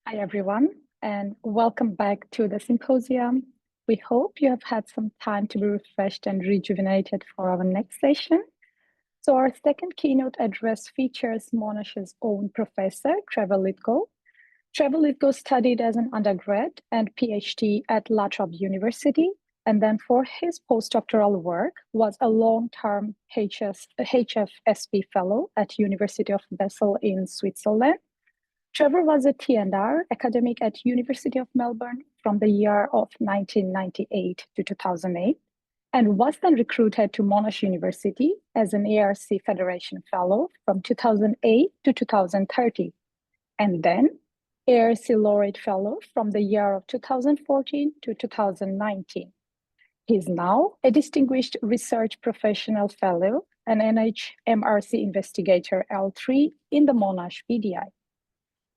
Hi, everyone, and welcome back to the symposium. We hope you have had some time to be refreshed and rejuvenated for our next session. So our second keynote address features Monash's own professor, Trevor Lithgow. Trevor Lithgow studied as an undergrad and PhD at La Trobe University, and then for his postdoctoral work was a long-term HFSP fellow at University of Basel in Switzerland. Trevor was a T&R academic at University of Melbourne from the year of 1998 to 2008, and was then recruited to Monash University as an ARC Federation Fellow from 2008 to 2030, and then ARC Laureate Fellow from the year of 2014 to 2019. He is now a Distinguished Research Professional Fellow, an NHMRC Investigator L3 in the Monash BDI.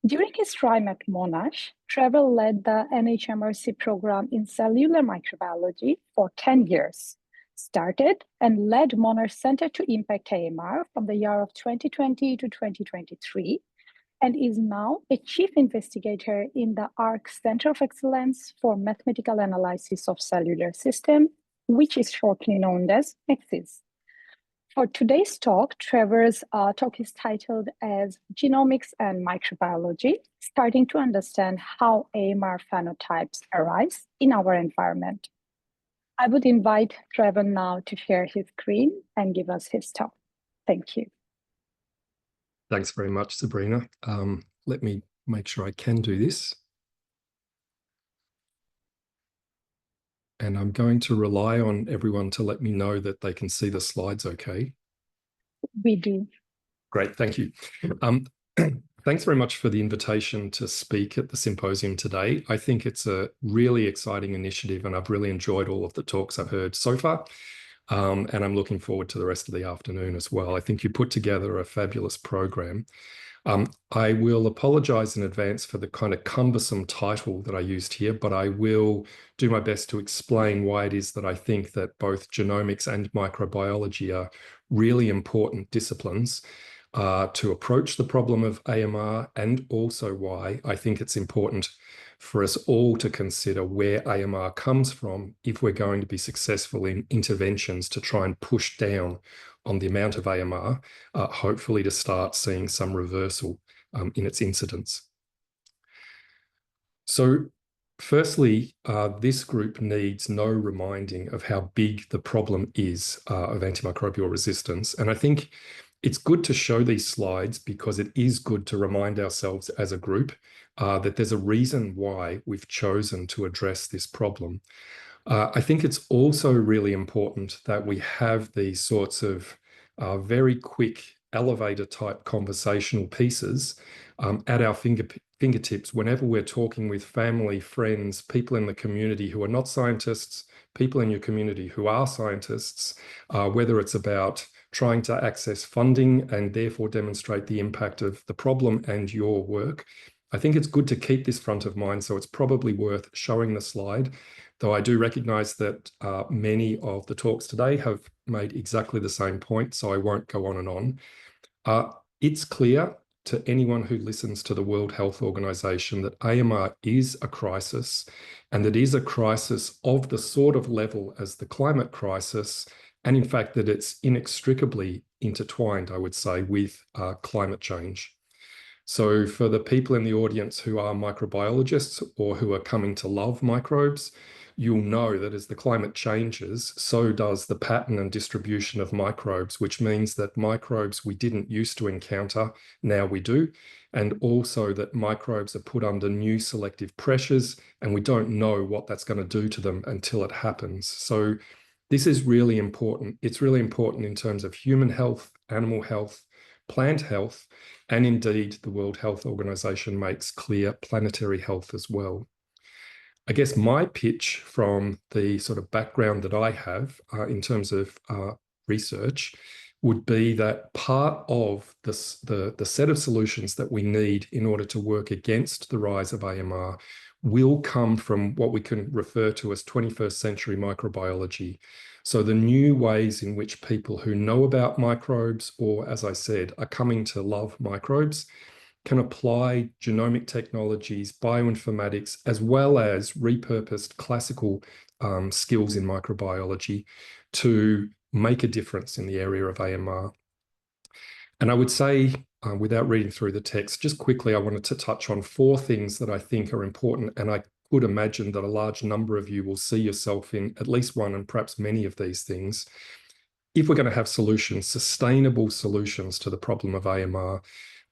During his time at Monash, Trevor led the NHMRC program in cellular microbiology for 10 years, started and led Monash Center to Impact AMR from the year of 2020 to 2023, and is now a chief investigator in the ARC Center of Excellence for Mathematical Analysis of Cellular System, which is shortly known as MEXIS. For today's talk, Trevor's talk is titled as Genomics and Microbiology, starting to understand how AMR phenotypes arise in our environment. I would invite Trevor now to share his screen and give us his talk. Thank you. Thanks very much, Sabrina. Let me make sure I can do this. And I'm going to rely on everyone to let me know that they can see the slides okay. We do. Great, thank you. Thanks very much for the invitation to speak at the symposium today. I think it's a really exciting initiative and I've really enjoyed all of the talks I've heard so far. And I'm looking forward to the rest of the afternoon as well. I think you put together a fabulous program. I will apologize in advance for the kind of cumbersome title that I used here, but I will do my best to explain why it is that I think that both genomics and microbiology are really important disciplines to approach the problem of AMR, and also why I think it's important for us all to consider where AMR comes from if we're going to be successful in interventions to try and push down on the amount of AMR, hopefully to start seeing some reversal in its incidence. So firstly, this group needs no reminding of how big the problem is of antimicrobial resistance. And I think it's good to show these slides because it is good to remind ourselves as a group that there's a reason why we've chosen to address this problem. I think it's also really important that we have these sorts of very quick elevator type conversational pieces at our fingertips whenever we're talking with family, friends, people in the community who are not scientists, people in your community who are scientists, whether it's about trying to access funding and therefore demonstrate the impact of the problem and your work. I think it's good to keep this front of mind, so it's probably worth showing the slide, though I do recognize that many of the talks today have made exactly the same point, so I won't go on and on. It's clear to anyone who listens to the World Health Organization that AMR is a crisis, and that is a crisis of the sort of level as the climate crisis, and in fact that it's inextricably intertwined, I would say, with climate change. So for the people in the audience who are microbiologists or who are coming to love microbes, you'll know that as the climate changes, so does the pattern and distribution of microbes, which means that microbes we didn't used to encounter, now we do, and also that microbes are put under new selective pressures, and we don't know what that's going to do to them until it happens. So this is really important. It's really important in terms of human health, animal health, plant health, and indeed the World Health Organization makes clear planetary health as well. I guess my pitch from the sort of background that I have in terms of research would be that part of the set of solutions that we need in order to work against the rise of AMR will come from what we can refer to as 21st century microbiology. So the new ways in which people who know about microbes, or as I said, are coming to love microbes, can apply genomic technologies, bioinformatics, as well as repurposed classical skills in microbiology to make a difference in the area of AMR. And I would say, without reading through the text, just quickly, I wanted to touch on 4 things that I think are important, and I would imagine that a large number of you will see yourself in at least one and perhaps many of these things. If we're going to have solutions, sustainable solutions to the problem of AMR,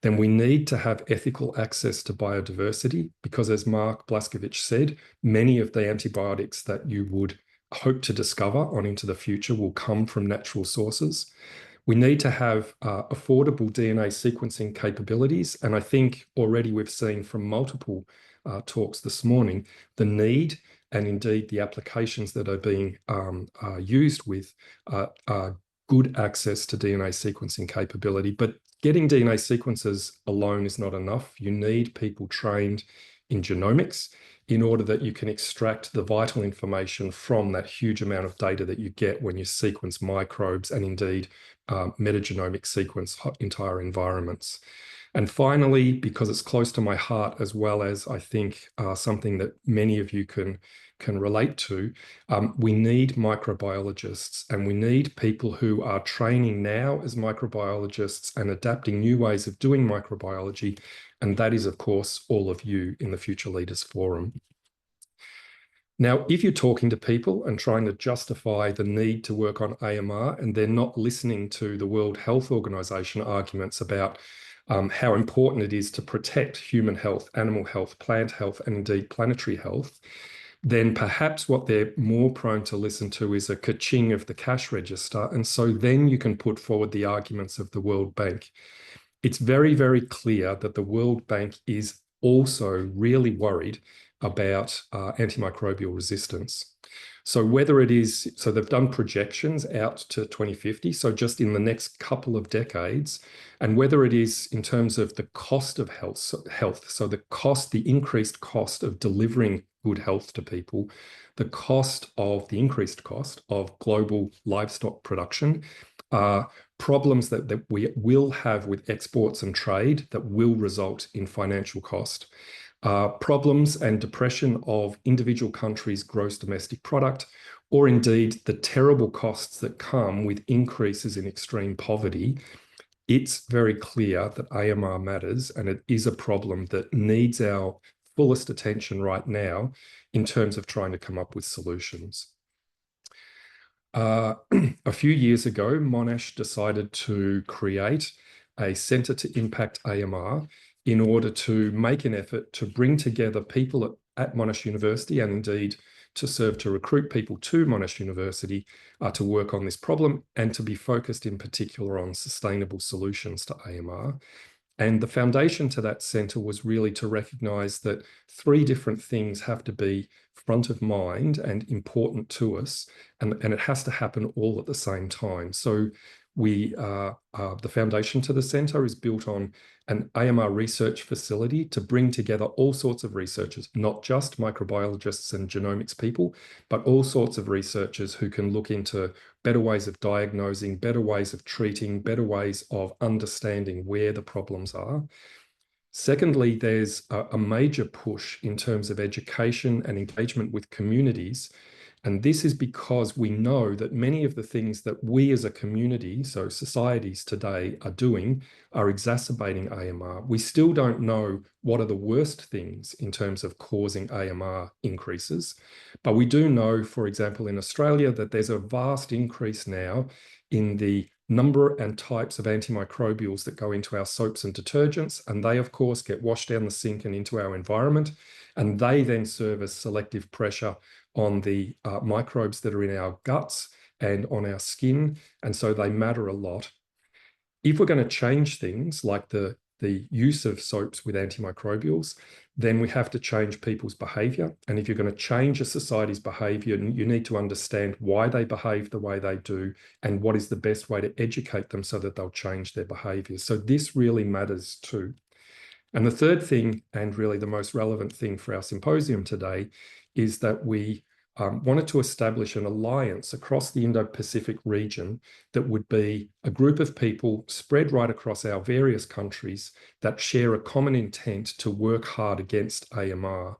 then we need to have ethical access to biodiversity, because as Mark Blaskovich said, many of the antibiotics that you would hope to discover on into the future will come from natural sources. We need to have affordable DNA sequencing capabilities. And I think already we've seen from multiple talks this morning, the need and indeed the applications that are being used with good access to DNA sequencing capability. But getting DNA sequences alone is not enough. You need people trained in genomics in order that you can extract the vital information from that huge amount of data that you get when you sequence microbes and indeed metagenomic sequence entire environments. And finally, because it's close to my heart, as well as I think something that many of you can relate to, we need microbiologists, and we need people who are training now as microbiologists and adapting new ways of doing microbiology. And that is, of course, all of you in the Future Leaders Forum. Now, if you're talking to people and trying to justify the need to work on AMR, and they're not listening to the World Health Organization arguments about how important it is to protect human health, animal health, plant health, and indeed planetary health, then perhaps what they're more prone to listen to is a ka-ching of the cash register. And so then you can put forward the arguments of the World Bank. It's very, very clear that the World Bank is also really worried about antimicrobial resistance. So whether it is, so they've done projections out to 2050, so just in the next couple of decades, and whether it is in terms of the cost of health, so the increased cost of delivering good health to people, the increased cost of global livestock production, problems that we will have with exports and trade that will result in financial cost. Problems and depression of individual countries' gross domestic product, or indeed the terrible costs that come with increases in extreme poverty. It's very clear that AMR matters, and it is a problem that needs our fullest attention right now in terms of trying to come up with solutions. A few years ago, Monash decided to create a Centre to Impact AMR in order to make an effort to bring together people at Monash University, and indeed to serve to recruit people to Monash University to work on this problem and to be focused in particular on sustainable solutions to AMR. And the foundation to that centre was really to recognise that 3 different things have to be front of mind and important to us, and it has to happen all at the same time. So the foundation to the centre is built on an AMR research facility to bring together all sorts of researchers, not just microbiologists and genomics people, but all sorts of researchers who can look into better ways of diagnosing, better ways of treating, better ways of understanding where the problems are. Secondly, there's a major push in terms of education and engagement with communities. And this is because we know that many of the things that we as a community, so societies today, are doing are exacerbating AMR. We still don't know what are the worst things in terms of causing AMR increases. But we do know, for example, in Australia, that there's a vast increase now in the number and types of antimicrobials that go into our soaps and detergents. And they, of course, get washed down the sink and into our environment. And they then serve as selective pressure on the microbes that are in our guts and on our skin. And so they matter a lot. If we're going to change things like the use of soaps with antimicrobials, then we have to change people's behavior. And if you're going to change a society's behavior, you need to understand why they behave the way they do and what is the best way to educate them so that they'll change their behavior. So this really matters too. And the third thing, and really the most relevant thing for our symposium today, is that we wanted to establish an alliance across the Indo-Pacific region that would be a group of people spread right across our various countries that share a common intent to work hard against AMR.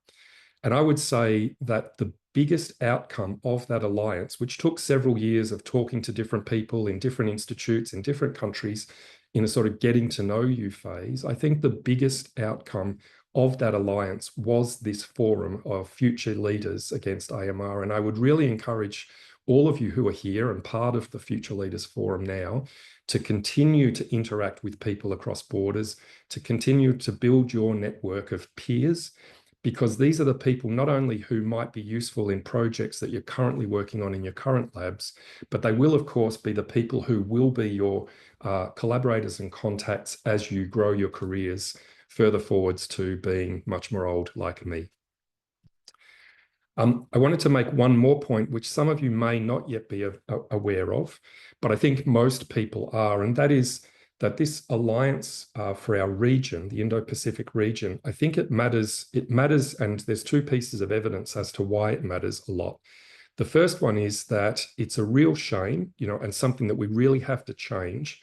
And I would say that the biggest outcome of that alliance, which took several years of talking to different people in different institutes in different countries in a sort of getting to know you phase, I think the biggest outcome of that alliance was this forum of future leaders against AMR. And I would really encourage all of you who are here and part of the Future Leaders Forum now to continue to interact with people across borders, to continue to build your network of peers, because these are the people not only who might be useful in projects that you're currently working on in your current labs, but they will, of course, be the people who will be your collaborators and contacts as you grow your careers further forwards to being much more old like me. I wanted to make one more point, which some of you may not yet be aware of, but I think most people are, and that is that this alliance for our region, the Indo-Pacific region, I think it matters, and there's two pieces of evidence as to why it matters a lot. The first one is that it's a real shame, and something that we really have to change.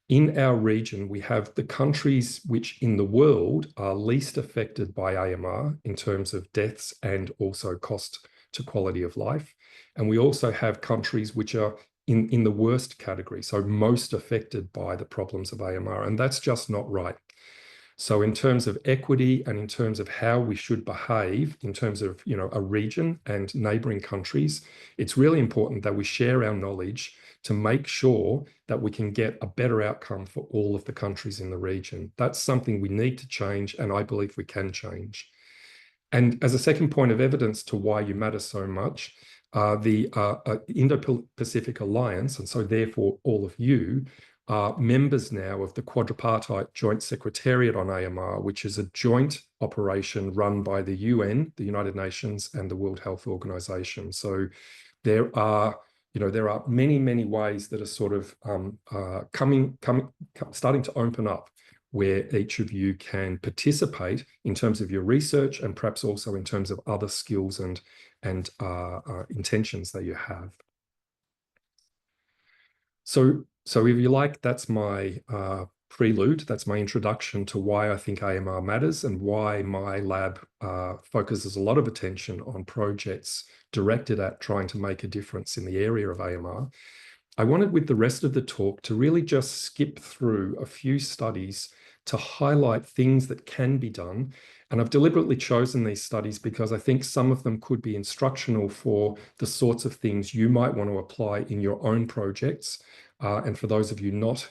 In our region, we have the countries which in the world are least affected by AMR in terms of deaths and also cost to quality of life. And we also have countries which are in the worst category, so most affected by the problems of AMR, and that's just not right. So in terms of equity and in terms of how we should behave in terms of a region and neighboring countries, it's really important that we share our knowledge to make sure that we can get a better outcome for all of the countries in the region. That's something we need to change, and I believe we can change. And as a second point of evidence to why you matter so much, the Indo-Pacific Alliance, and so therefore all of you, are members now of the Quadripartite Joint Secretariat on AMR, which is a joint operation run by the UN, the United Nations, and the World Health Organization. So there are many, many ways that are sort of starting to open up, where each of you can participate in terms of your research and perhaps also in terms of other skills and intentions that you have. So if you like, that's my prelude, that's my introduction to why I think AMR matters and why my lab focuses a lot of attention on projects directed at trying to make a difference in the area of AMR. I wanted with the rest of the talk to really just skip through a few studies to highlight things that can be done. And I've deliberately chosen these studies because I think some of them could be instructional for the sorts of things you might want to apply in your own projects. And for those of you not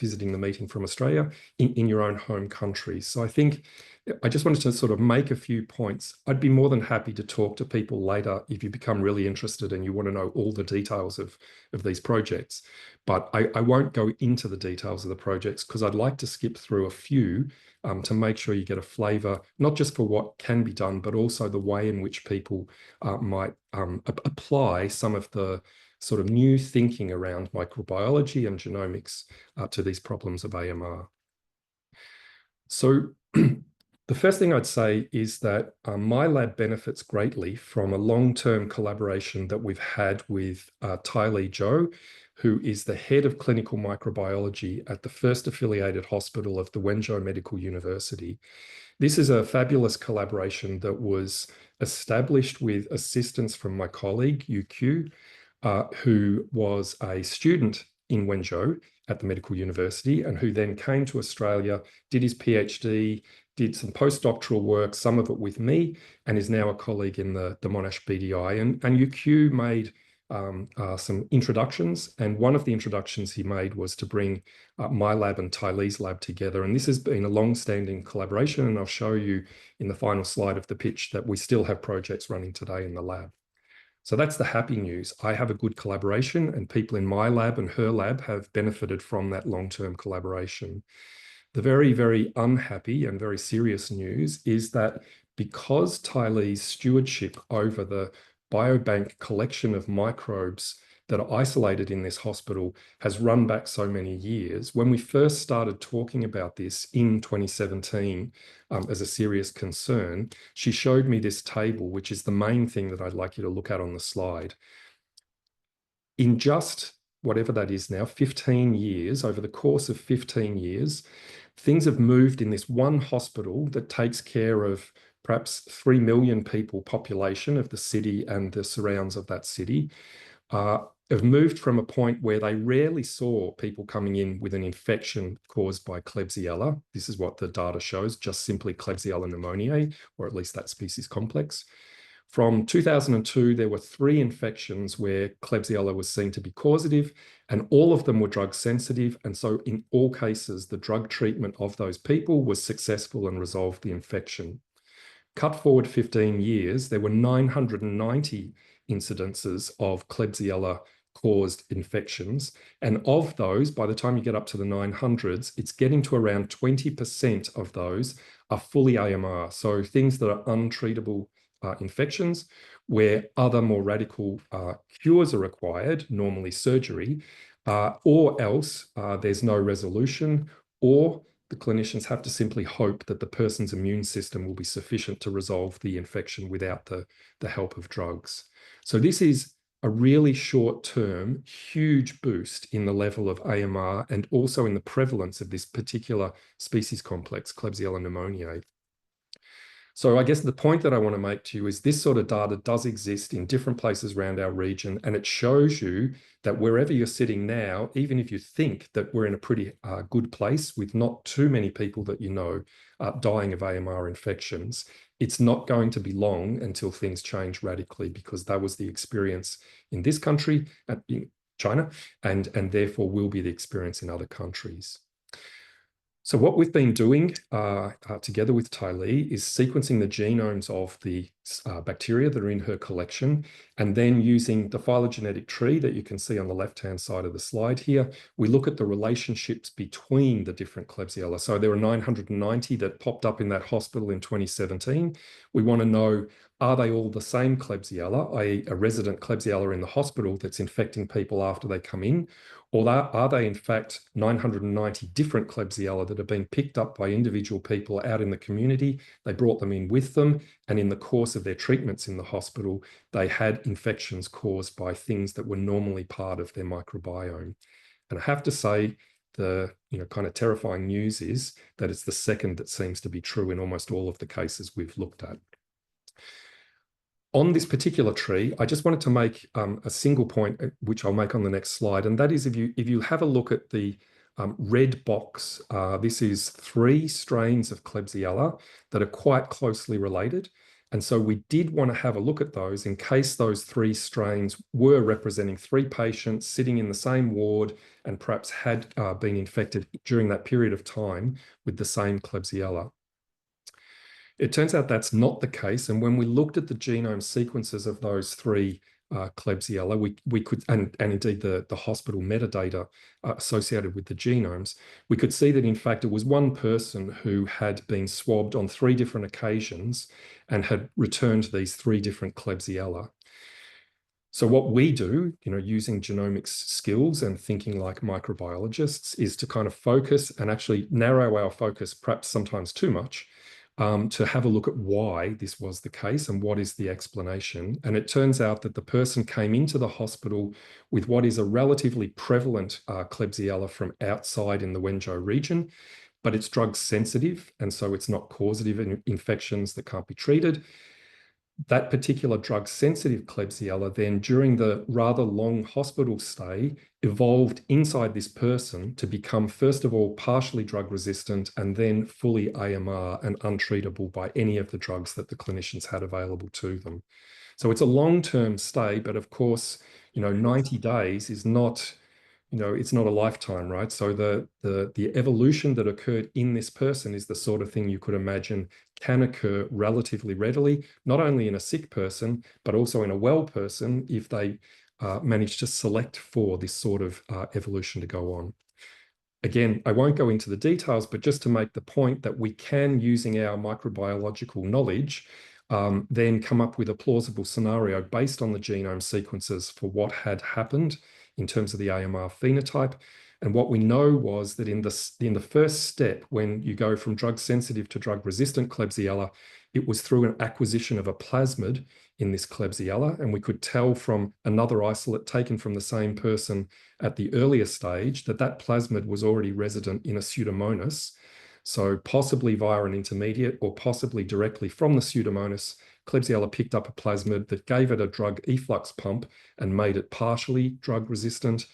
visiting the meeting from Australia, in your own home countries. So I think I just wanted to sort of make a few points. I'd be more than happy to talk to people later if you become really interested and you want to know all the details of these projects. But I won't go into the details of the projects because I'd like to skip through a few to make sure you get a flavour, not just for what can be done, but also the way in which people might apply some of the sort of new thinking around microbiology and genomics to these problems of AMR. So the first thing I'd say is that my lab benefits greatly from a long-term collaboration that we've had with Ty-Lee Zhou, who is the head of clinical microbiology at the first affiliated hospital of the Wenzhou Medical University. This is a fabulous collaboration that was established with assistance from my colleague, Yu Q, who was a student in Wenzhou at the medical university and who then came to Australia, did his PhD, did some postdoctoral work, some of it with me, and is now a colleague in the Monash BDI. And UQ made some introductions, and one of the introductions he made was to bring my lab and Ty-Lee's lab together. And this has been a long-standing collaboration, and I'll show you in the final slide of the pitch that we still have projects running today in the lab. So that's the happy news. I have a good collaboration, and people in my lab and her lab have benefited from that long-term collaboration. The very, very unhappy and very serious news is that because Ty-Lee's stewardship over the biobank collection of microbes that are isolated in this hospital has run back so many years. When we first started talking about this in 2017 as a serious concern, she showed me this table, which is the main thing that I'd like you to look at on the slide. In just whatever that is now, 15 years, over the course of 15 years, things have moved in this one hospital that takes care of perhaps 3 million people population of the city and the surrounds of that city, have moved from a point where they rarely saw people coming in with an infection caused by Klebsiella. This is what the data shows, just simply Klebsiella pneumoniae, or at least that species complex. From 2002, there were 3 infections where Klebsiella was seen to be causative, and all of them were drug sensitive. And so in all cases, the drug treatment of those people was successful and resolved the infection. Cut forward 15 years, there were 990 incidences of Klebsiella caused infections. And of those, by the time you get up to the 900s, it's getting to around 20% of those are fully AMR. So things that are untreatable infections where other more radical cures are required, normally surgery, or else there's no resolution, or the clinicians have to simply hope that the person's immune system will be sufficient to resolve the infection without the help of drugs. So this is a really short-term, huge boost in the level of AMR and also in the prevalence of this particular species complex, Klebsiella pneumoniae. So I guess the point that I want to make to you is this sort of data does exist in different places around our region, and it shows you that wherever you're sitting now, even if you think that we're in a pretty good place with not too many people that you know dying of AMR infections, it's not going to be long until things change radically, because that was the experience in this country, in China, and therefore will be the experience in other countries. So what we've been doing together with Ty Lee is sequencing the genomes of the bacteria that are in her collection, and then using the phylogenetic tree that you can see on the left-hand side of the slide here, we look at the relationships between the different Klebsiella. So there are 990 that popped up in that hospital in 2017. We want to know, are they all the same Klebsiella, i.e. a resident Klebsiella in the hospital that's infecting people after they come in? Or are they, in fact, 990 different Klebsiella that are being picked up by individual people out in the community? They brought them in with them, and in the course of their treatments in the hospital, they had infections caused by things that were normally part of their microbiome. And I have to say, the kind of terrifying news is that it's the second that seems to be true in almost all of the cases we've looked at. On this particular tree, I just wanted to make a single point, which I'll make on the next slide, and that is if you have a look at the red box, this is 3 strains of Klebsiella that are quite closely related. And so we did want to have a look at those in case those 3 strains were representing 3 patients sitting in the same ward and perhaps had been infected during that period of time with the same Klebsiella. It turns out that's not the case. And when we looked at the genome sequences of those 3 Klebsiella, we could, and indeed the hospital metadata associated with the genomes, we could see that in fact it was one person who had been swabbed on 3 different occasions and had returned these 3 different Klebsiella. So what we do, using genomics skills and thinking like microbiologists, is to kind of focus and actually narrow our focus, perhaps sometimes too much, to have a look at why this was the case and what is the explanation. And it turns out that the person came into the hospital with what is a relatively prevalent Klebsiella from outside in the Wenzhou region, but it's drug sensitive, and so it's not causative in infections that can't be treated. That particular drug-sensitive Klebsiella then, during the rather long hospital stay, evolved inside this person to become, first of all, partially drug-resistant and then fully AMR and untreatable by any of the drugs that the clinicians had available to them. So it's a long-term stay, but of course, 90 days is not, it's not a lifetime, right? So the evolution that occurred in this person is the sort of thing you could imagine can occur relatively readily, not only in a sick person, but also in a well person if they manage to select for this sort of evolution to go on. Again, I won't go into the details, but just to make the point that we can, using our microbiological knowledge, then come up with a plausible scenario based on the genome sequences for what had happened in terms of the AMR phenotype. And what we know was that in the first step, when you go from drug sensitive to drug resistant Klebsiella, it was through an acquisition of a plasmid in this Klebsiella. And we could tell from another isolate taken from the same person at the earlier stage that that plasmid was already resident in a Pseudomonas. So possibly via an intermediate or possibly directly from the Pseudomonas, Klebsiella picked up a plasmid that gave it a drug efflux pump and made it partially drug resistant.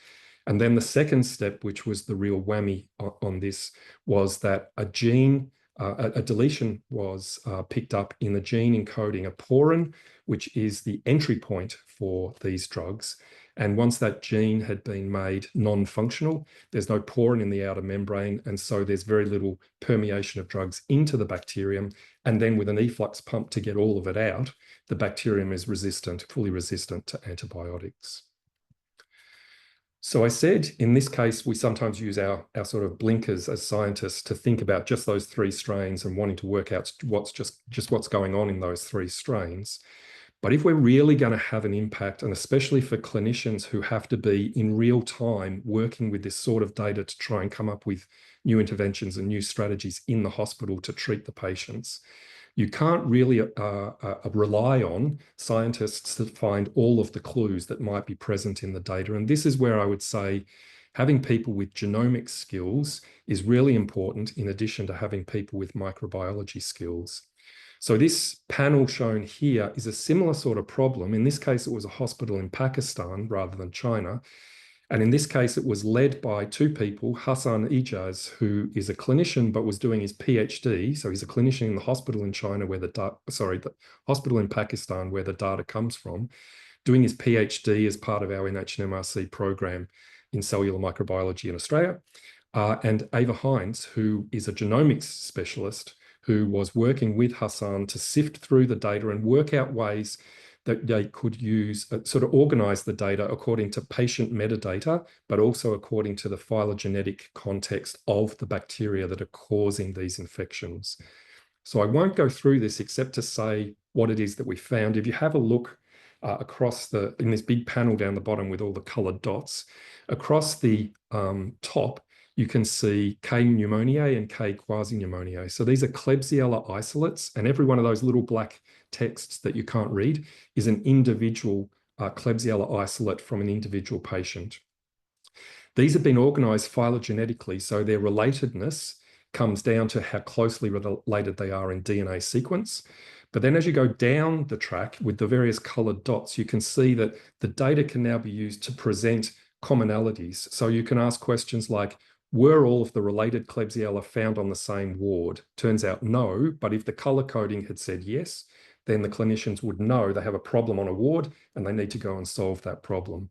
And then the second step, which was the real whammy on this, was that a gene, a deletion was picked up in the gene encoding a porin, which is the entry point for these drugs. And once that gene had been made non-functional, there's no porin in the outer membrane, and so there's very little permeation of drugs into the bacterium. And then with an efflux pump to get all of it out, the bacterium is resistant, fully resistant to antibiotics. So I said, in this case, we sometimes use our sort of blinkers as scientists to think about just those three strains and wanting to work out what's going on in those three strains. But if we're really going to have an impact, and especially for clinicians who have to be in real time working with this sort of data to try and come up with new interventions and new strategies in the hospital to treat the patients, you can't really rely on scientists to find all of the clues that might be present in the data. And this is where I would say having people with genomic skills is really important, in addition to having people with microbiology skills. So this panel shown here is a similar sort of problem. In this case, it was a hospital in Pakistan rather than China. And in this case, it was led by two people, Hassan Ijaz, who is a clinician, but was doing his PhD. So he's a clinician in the hospital in China where the hospital in Pakistan where the data comes from, doing his PhD as part of our NHMRC program in cellular microbiology in Australia. And Ava Hines, who is a genomics specialist, who was working with Hassan to sift through the data and work out ways that they could use, sort of organize the data according to patient metadata, but also according to the phylogenetic context of the bacteria that are causing these infections. So I won't go through this except to say what it is that we found. If you have a look across in this big panel down the bottom with all the colored dots, across the top, you can see K. pneumoniae and K. quasi-pneumoniae. So these are Klebsiella isolates, and every one of those little black texts that you can't read is an individual Klebsiella isolate from an individual patient. These have been organized phylogenetically, so their relatedness comes down to how closely related they are in DNA sequence. But then as you go down the track with the various colored dots, you can see that the data can now be used to present commonalities. So you can ask questions like, were all of the related Klebsiella found on the same ward? Turns out no, but if the color coding had said yes, then the clinicians would know they have a problem on a ward and they need to go and solve that problem.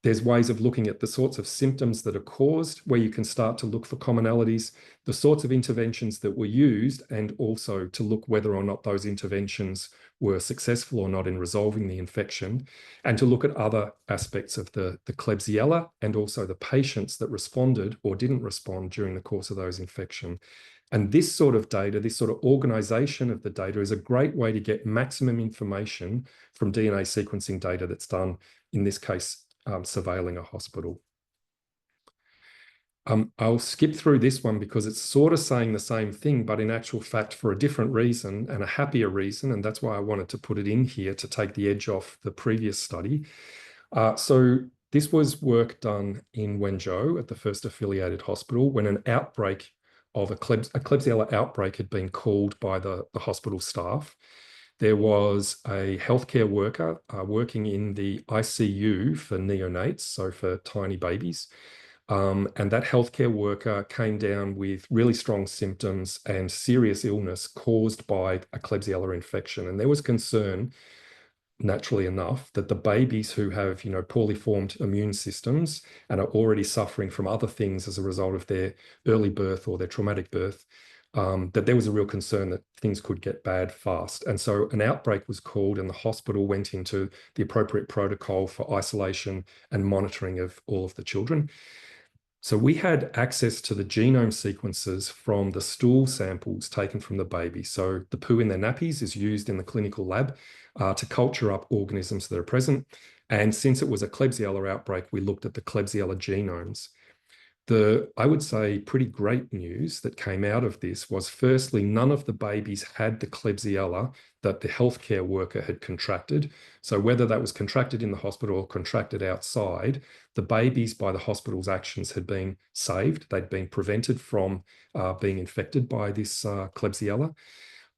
There's ways of looking at the sorts of symptoms that are caused, where you can start to look for commonalities, the sorts of interventions that were used, and also to look whether or not those interventions were successful or not in resolving the infection, and to look at other aspects of the Klebsiella and also the patients that responded or didn't respond during the course of those infection. And this sort of data, this sort of organization of the data, is a great way to get maximum information from DNA sequencing data that's done, in this case, surveilling a hospital. I'll skip through this one because it's sort of saying the same thing, but in actual fact for a different reason and a happier reason, and that's why I wanted to put it in here to take the edge off the previous study. So this was work done in Wenzhou at the first affiliated hospital when an outbreak of a Klebsiella outbreak had been called by the hospital staff. There was a healthcare worker working in the ICU for neonates, so for tiny babies. And that healthcare worker came down with really strong symptoms and serious illness caused by a Klebsiella infection. And there was concern, naturally enough, that the babies who have, poorly formed immune systems and are already suffering from other things as a result of their early birth or their traumatic birth, that there was a real concern that things could get bad fast. And so an outbreak was called and the hospital went into the appropriate protocol for isolation and monitoring of all of the children. So we had access to the genome sequences from the stool samples taken from the baby. So the poo in their nappies is used in the clinical lab to culture up organisms that are present. And since it was a Klebsiella outbreak, we looked at the Klebsiella genomes. I would say, pretty great news that came out of this was, firstly, none of the babies had the Klebsiella that the healthcare worker had contracted. So whether that was contracted in the hospital or contracted outside, the babies, by the hospital's actions, had been saved. They'd been prevented from being infected by this Klebsiella.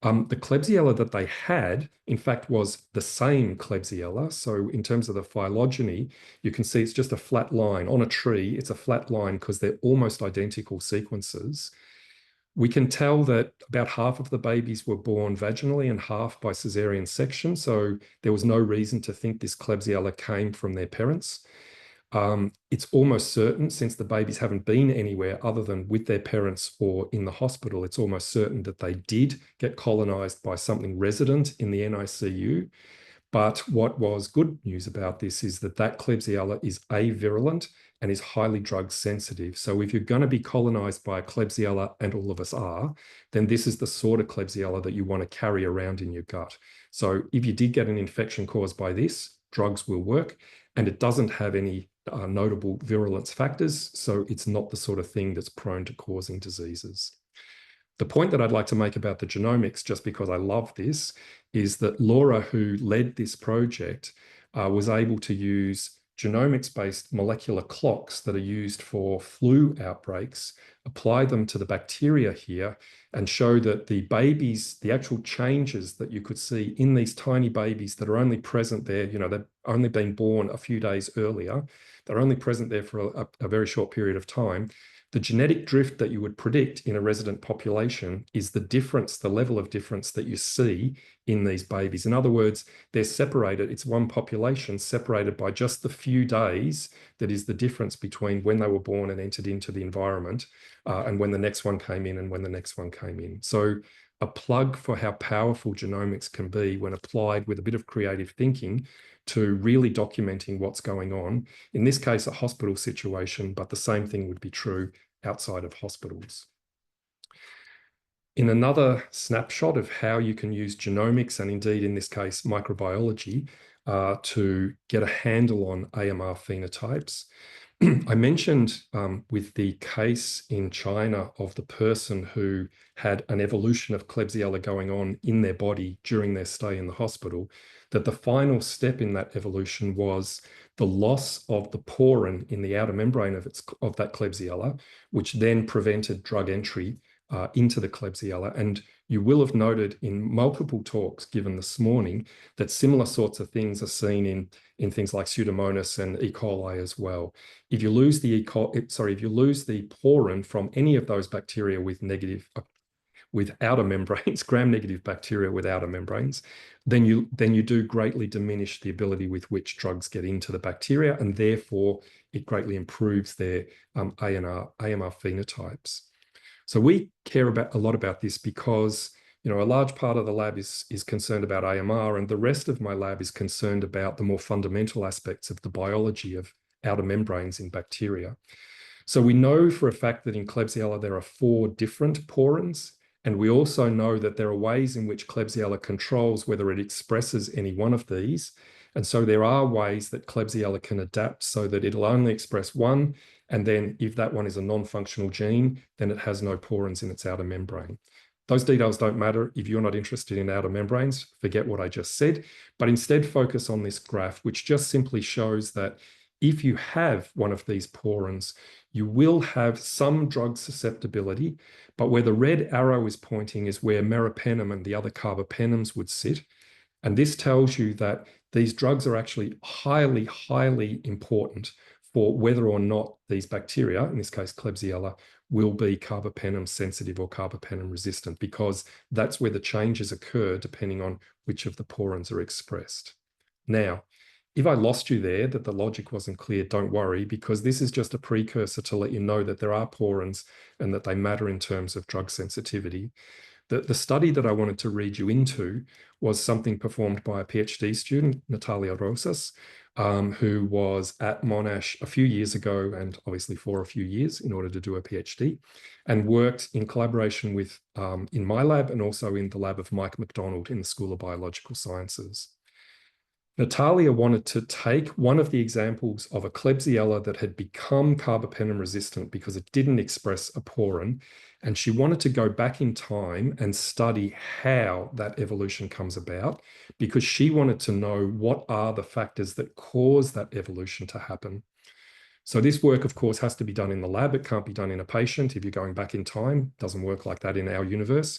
The Klebsiella that they had, in fact, was the same Klebsiella. So in terms of the phylogeny, you can see it's just a flat line. On a tree, it's a flat line because they're almost identical sequences. We can tell that about half of the babies were born vaginally and half by cesarean section. So there was no reason to think this Klebsiella came from their parents. It's almost certain, since the babies haven't been anywhere other than with their parents or in the hospital, it's almost certain that they did get colonized by something resident in the NICU. But what was good news about this is that Klebsiella is avirulent and is highly drug sensitive. So if you're going to be colonized by a Klebsiella, and all of us are, then this is the sort of Klebsiella that you want to carry around in your gut. So if you did get an infection caused by this, drugs will work, and it doesn't have any notable virulence factors. So it's not the sort of thing that's prone to causing diseases. The point that I'd like to make about the genomics, just because I love this, is that Laura, who led this project, was able to use genomics-based molecular clocks that are used for flu outbreaks, apply them to the bacteria here, and show that the babies, the actual changes that you could see in these tiny babies that are only present there, they've only been born a few days earlier, they're only present there for a very short period of time. The genetic drift that you would predict in a resident population is the difference, the level of difference that you see in these babies. In other words, they're separated. It's one population separated by just the few days that is the difference between when they were born and entered into the environment and when the next one came in and when the next one came in. So a plug for how powerful genomics can be when applied with a bit of creative thinking to really documenting what's going on. In this case, a hospital situation, but the same thing would be true outside of hospitals. In another snapshot of how you can use genomics, and indeed in this case microbiology, to get a handle on AMR phenotypes, I mentioned with the case in China of the person who had an evolution of Klebsiella going on in their body during their stay in the hospital, that the final step in that evolution was the loss of the porin in the outer membrane of that Klebsiella, which then prevented drug entry into the Klebsiella. And you will have noted in multiple talks given this morning that similar sorts of things are seen in things like Pseudomonas and E. coli as well. If you lose the porin from any of those bacteria with outer membranes, gram-negative bacteria with outer membranes, then you do greatly diminish the ability with which drugs get into the bacteria, and therefore it greatly improves their AMR phenotypes. So we care a lot about this because a large part of the lab is concerned about AMR, and the rest of my lab is concerned about the more fundamental aspects of the biology of outer membranes in bacteria. So we know for a fact that in Klebsiella there are 4 different porins, and we also know that there are ways in which Klebsiella controls whether it expresses any one of these. And so there are ways that Klebsiella can adapt so that it'll only express one, and then if that one is a non-functional gene, then it has no porins in its outer membrane. Those details don't matter if you're not interested in outer membranes. Forget what I just said, but instead focus on this graph, which just simply shows that if you have one of these porins, you will have some drug susceptibility, but where the red arrow is pointing is where meropenem and the other carbapenems would sit. And this tells you that these drugs are actually highly, highly important for whether or not these bacteria, in this case Klebsiella, will be carbapenem sensitive or carbapenem resistant, because that's where the changes occur depending on which of the porins are expressed. Now, if I lost you there, that the logic wasn't clear, don't worry, because this is just a precursor to let you know that there are porins and that they matter in terms of drug sensitivity. The study that I wanted to read you into was something performed by a PhD student, Natalia Rosas, who was at Monash a few years ago, and obviously for a few years in order to do a PhD, and worked in collaboration with in my lab and also in the lab of Mike McDonald in the School of Biological Sciences. Natalia wanted to take one of the examples of a Klebsiella that had become carbapenem resistant because it didn't express a porin, and she wanted to go back in time and study how that evolution comes about, because she wanted to know what are the factors that cause that evolution to happen. So this work, of course, has to be done in the lab. It can't be done in a patient. If you're going back in time, it doesn't work like that in our universe.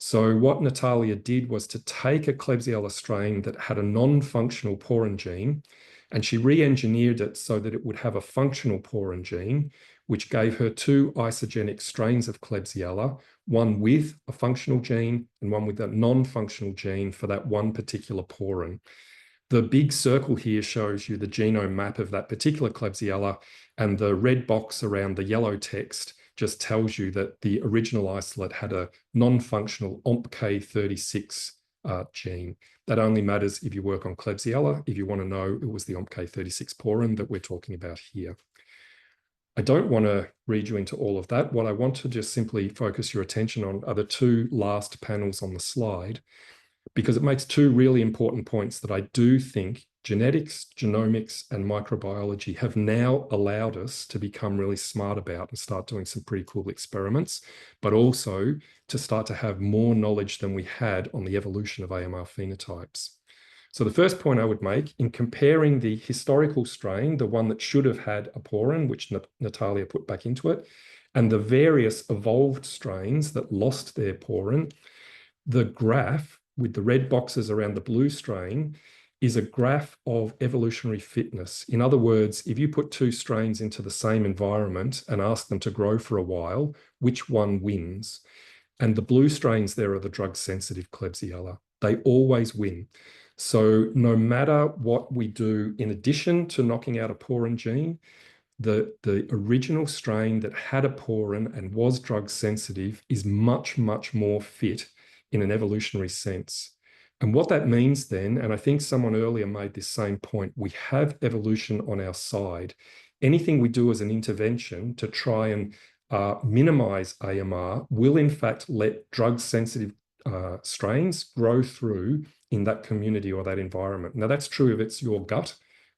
So what Natalia did was to take a Klebsiella strain that had a non-functional porin gene, and she re-engineered it so that it would have a functional porin gene, which gave her two isogenic strains of Klebsiella, one with a functional gene and one with a non-functional gene for that one particular porin. The big circle here shows you the genome map of that particular Klebsiella, and the red box around the yellow text just tells you that the original isolate had a non-functional OMPK36 gene. That only matters if you work on Klebsiella. If you want to know, it was the OMPK36 porin that we're talking about here. I don't want to read you into all of that. What I want to just simply focus your attention on are the two last panels on the slide, because it makes two really important points that I do think genetics, genomics, and microbiology have now allowed us to become really smart about and start doing some pretty cool experiments, but also to start to have more knowledge than we had on the evolution of AMR phenotypes. So the first point I would make, in comparing the historical strain, the one that should have had a porin, which Natalia put back into it, and the various evolved strains that lost their porin, the graph with the red boxes around the blue strain is a graph of evolutionary fitness. In other words, if you put two strains into the same environment and ask them to grow for a while, which one wins? And the blue strains there are the drug-sensitive Klebsiella. They always win. So no matter what we do, in addition to knocking out a porin gene, the original strain that had a porin and was drug sensitive is much, much more fit in an evolutionary sense. And what that means then, and I think someone earlier made this same point, we have evolution on our side. Anything we do as an intervention to try and minimize AMR will in fact let drug sensitive strains grow through in that community or that environment. Now that's true if it's your gut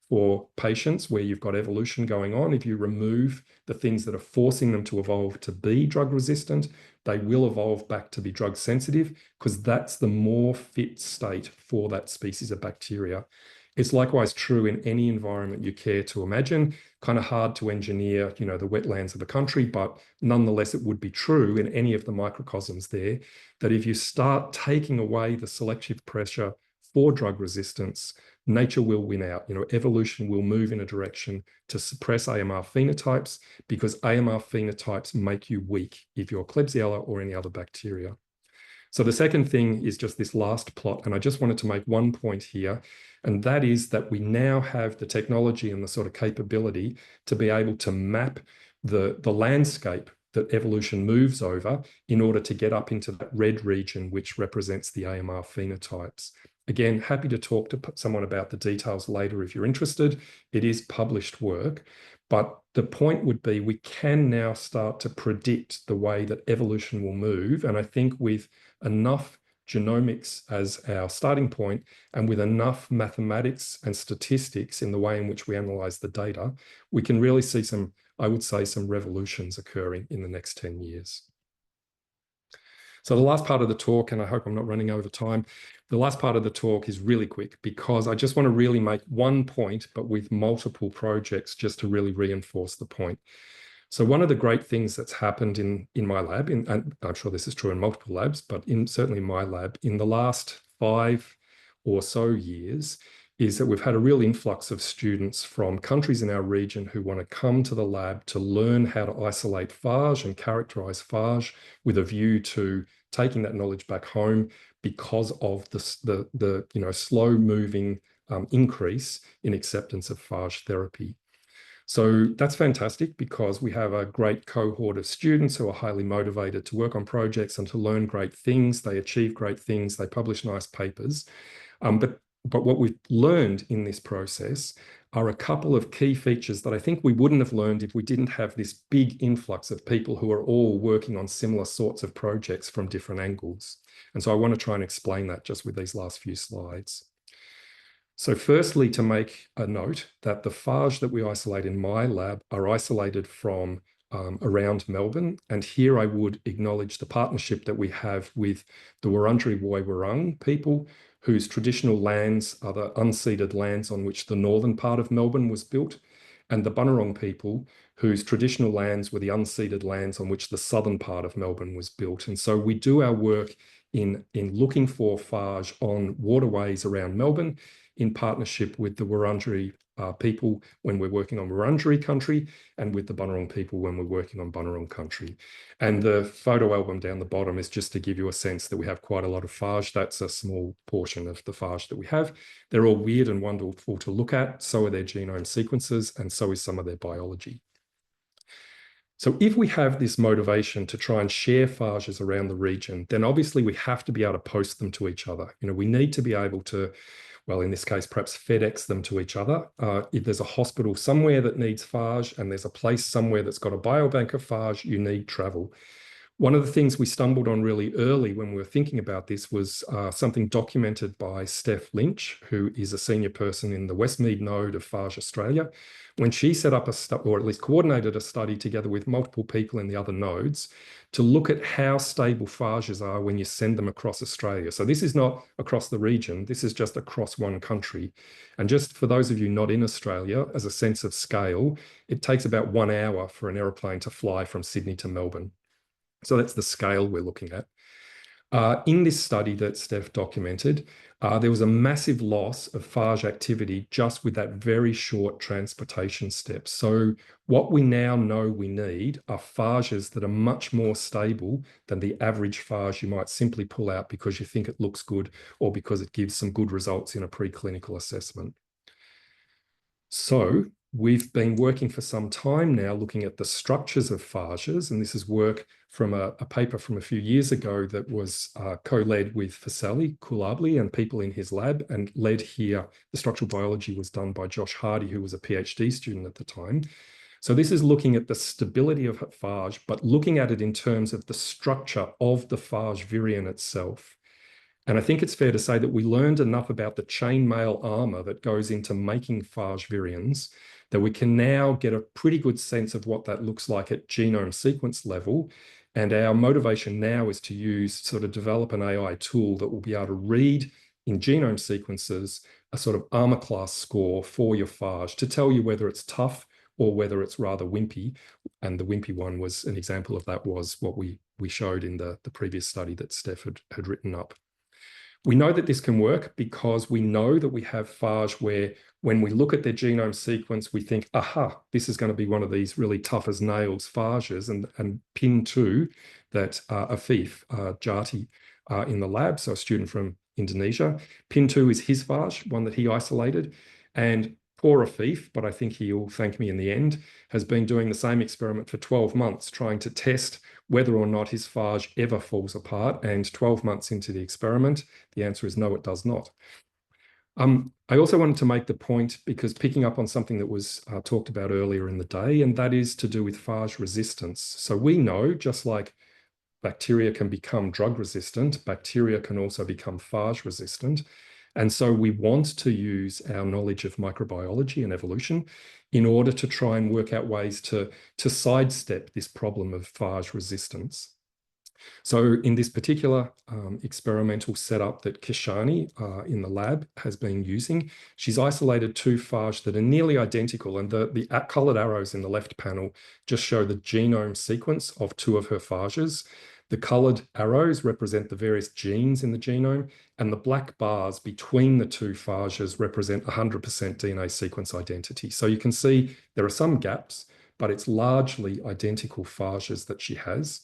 for patients where you've got evolution going on. If you remove the things that are forcing them to evolve to be drug resistant, they will evolve back to be drug sensitive, because that's the more fit state for that species of bacteria. It's likewise true in any environment you care to imagine. Kind of hard to engineer, the wetlands of a country, but nonetheless, it would be true in any of the microcosms there, that if you start taking away the selective pressure for drug resistance, nature will win out. Evolution will move in a direction to suppress AMR phenotypes, because AMR phenotypes make you weak if you're Klebsiella or any other bacteria. So the second thing is just this last plot, and I just wanted to make one point here, and that is that we now have the technology and the sort of capability to be able to map the landscape that evolution moves over in order to get up into that red region, which represents the AMR phenotypes. Again, happy to talk to someone about the details later if you're interested. It is published work, but the point would be we can now start to predict the way that evolution will move. And I think with enough genomics as our starting point, and with enough mathematics and statistics in the way in which we analyze the data, we can really see some, I would say, some revolutions occurring in the next 10 years. So the last part of the talk, and I hope I'm not running over time, the last part of the talk is really quick, because I just want to really make one point, but with multiple projects, just to really reinforce the point. So one of the great things that's happened in my lab, and I'm sure this is true in multiple labs, but certainly in my lab, in the last 5 or so years, is that we've had a real influx of students from countries in our region who want to come to the lab to learn how to isolate phage and characterize phage, with a view to taking that knowledge back home, because of the slow moving increase in acceptance of phage therapy. So that's fantastic, because we have a great cohort of students who are highly motivated to work on projects and to learn great things. They achieve great things. They publish nice papers. But But what we've learned in this process are a couple of key features that I think we wouldn't have learned if we didn't have this big influx of people who are all working on similar sorts of projects from different angles. And so I want to try and explain that just with these last few slides. So firstly, to make a note that the phage that we isolate in my lab are isolated from around Melbourne. And here I would acknowledge the partnership that we have with the Wurundjeri Woi-wurrung people, whose traditional lands are the unceded lands on which the northern part of Melbourne was built, and the Bunurong people, whose traditional lands were the unceded lands on which the southern part of Melbourne was built. And so we do our work in looking for phage on waterways around Melbourne in partnership with the Wurundjeri people when we're working on Wurundjeri country, and with the Bunurong people when we're working on Bunurong country. And the photo album down the bottom is just to give you a sense that we have quite a lot of phage. That's a small portion of the phage that we have. They're all weird and wonderful to look at. So are their genome sequences, and so is some of their biology. So if we have this motivation to try and share phages around the region, then obviously we have to be able to post them to each other. We need to be able to, well, in this case, perhaps FedEx them to each other. If there's a hospital somewhere that needs phage and there's a place somewhere that's got a biobank of phage, you need travel. One of the things we stumbled on really early when we were thinking about this was something documented by Steph Lynch, who is a senior person in the Westmead node of Phage Australia. When she set up or at least coordinated a study together with multiple people in the other nodes to look at how stable phages are when you send them across Australia. So this is not across the region, this is just across one country. And just for those of you not in Australia, as a sense of scale, it takes about 1 hour for an aeroplane to fly from Sydney to Melbourne. So that's the scale we're looking at. In this study that Steph documented, there was a massive loss of phage activity just with that very short transportation step. So what we now know we need are phages that are much more stable than the average phage you might simply pull out because you think it looks good or because it gives some good results in a preclinical assessment. So we've been working for some time now looking at the structures of phages, and this is work from a paper from a few years ago that was co-led with Fasali Kulabli and people in his lab, and led here, the structural biology was done by Josh Hardy, who was a PhD student at the time. So this is looking at the stability of phage, but looking at it in terms of the structure of the phage virion itself. And I think it's fair to say that we learned enough about the chainmail armor that goes into making phage virions that we can now get a pretty good sense of what that looks like at genome sequence level. And our motivation now is to develop an AI tool that will be able to read in genome sequences a sort of armor class score for your phage to tell you whether it's tough or whether it's rather wimpy. And the wimpy one was an example of that, was what we showed in the previous study that Steph had written up. We know that this can work because we know that we have phage where when we look at their genome sequence, we think, aha, this is going to be one of these really tough as nails phages. And pin 2 that Afif Jati in the lab, so a student from Indonesia, pin 2 is his phage, one that he isolated. And poor Afif, but I think he'll thank me in the end, has been doing the same experiment for 12 months, trying to test whether or not his phage ever falls apart. And 12 months into the experiment, the answer is no, it does not. I also wanted to make the point, because picking up on something that was talked about earlier in the day, and that is to do with phage resistance. So we know, just like bacteria can become drug resistant, bacteria can also become phage resistant. And so we want to use our knowledge of microbiology and evolution in order to try and work out ways to sidestep this problem of phage resistance. So in this particular experimental setup that Kishani in the lab has been using, she's isolated 2 phage that are nearly identical, and the colored arrows in the left panel just show the genome sequence of 2 of her phages. The colored arrows represent the various genes in the genome, and the black bars between the 2 phages represent 100% DNA sequence identity. So you can see there are some gaps, but it's largely identical phages that she has.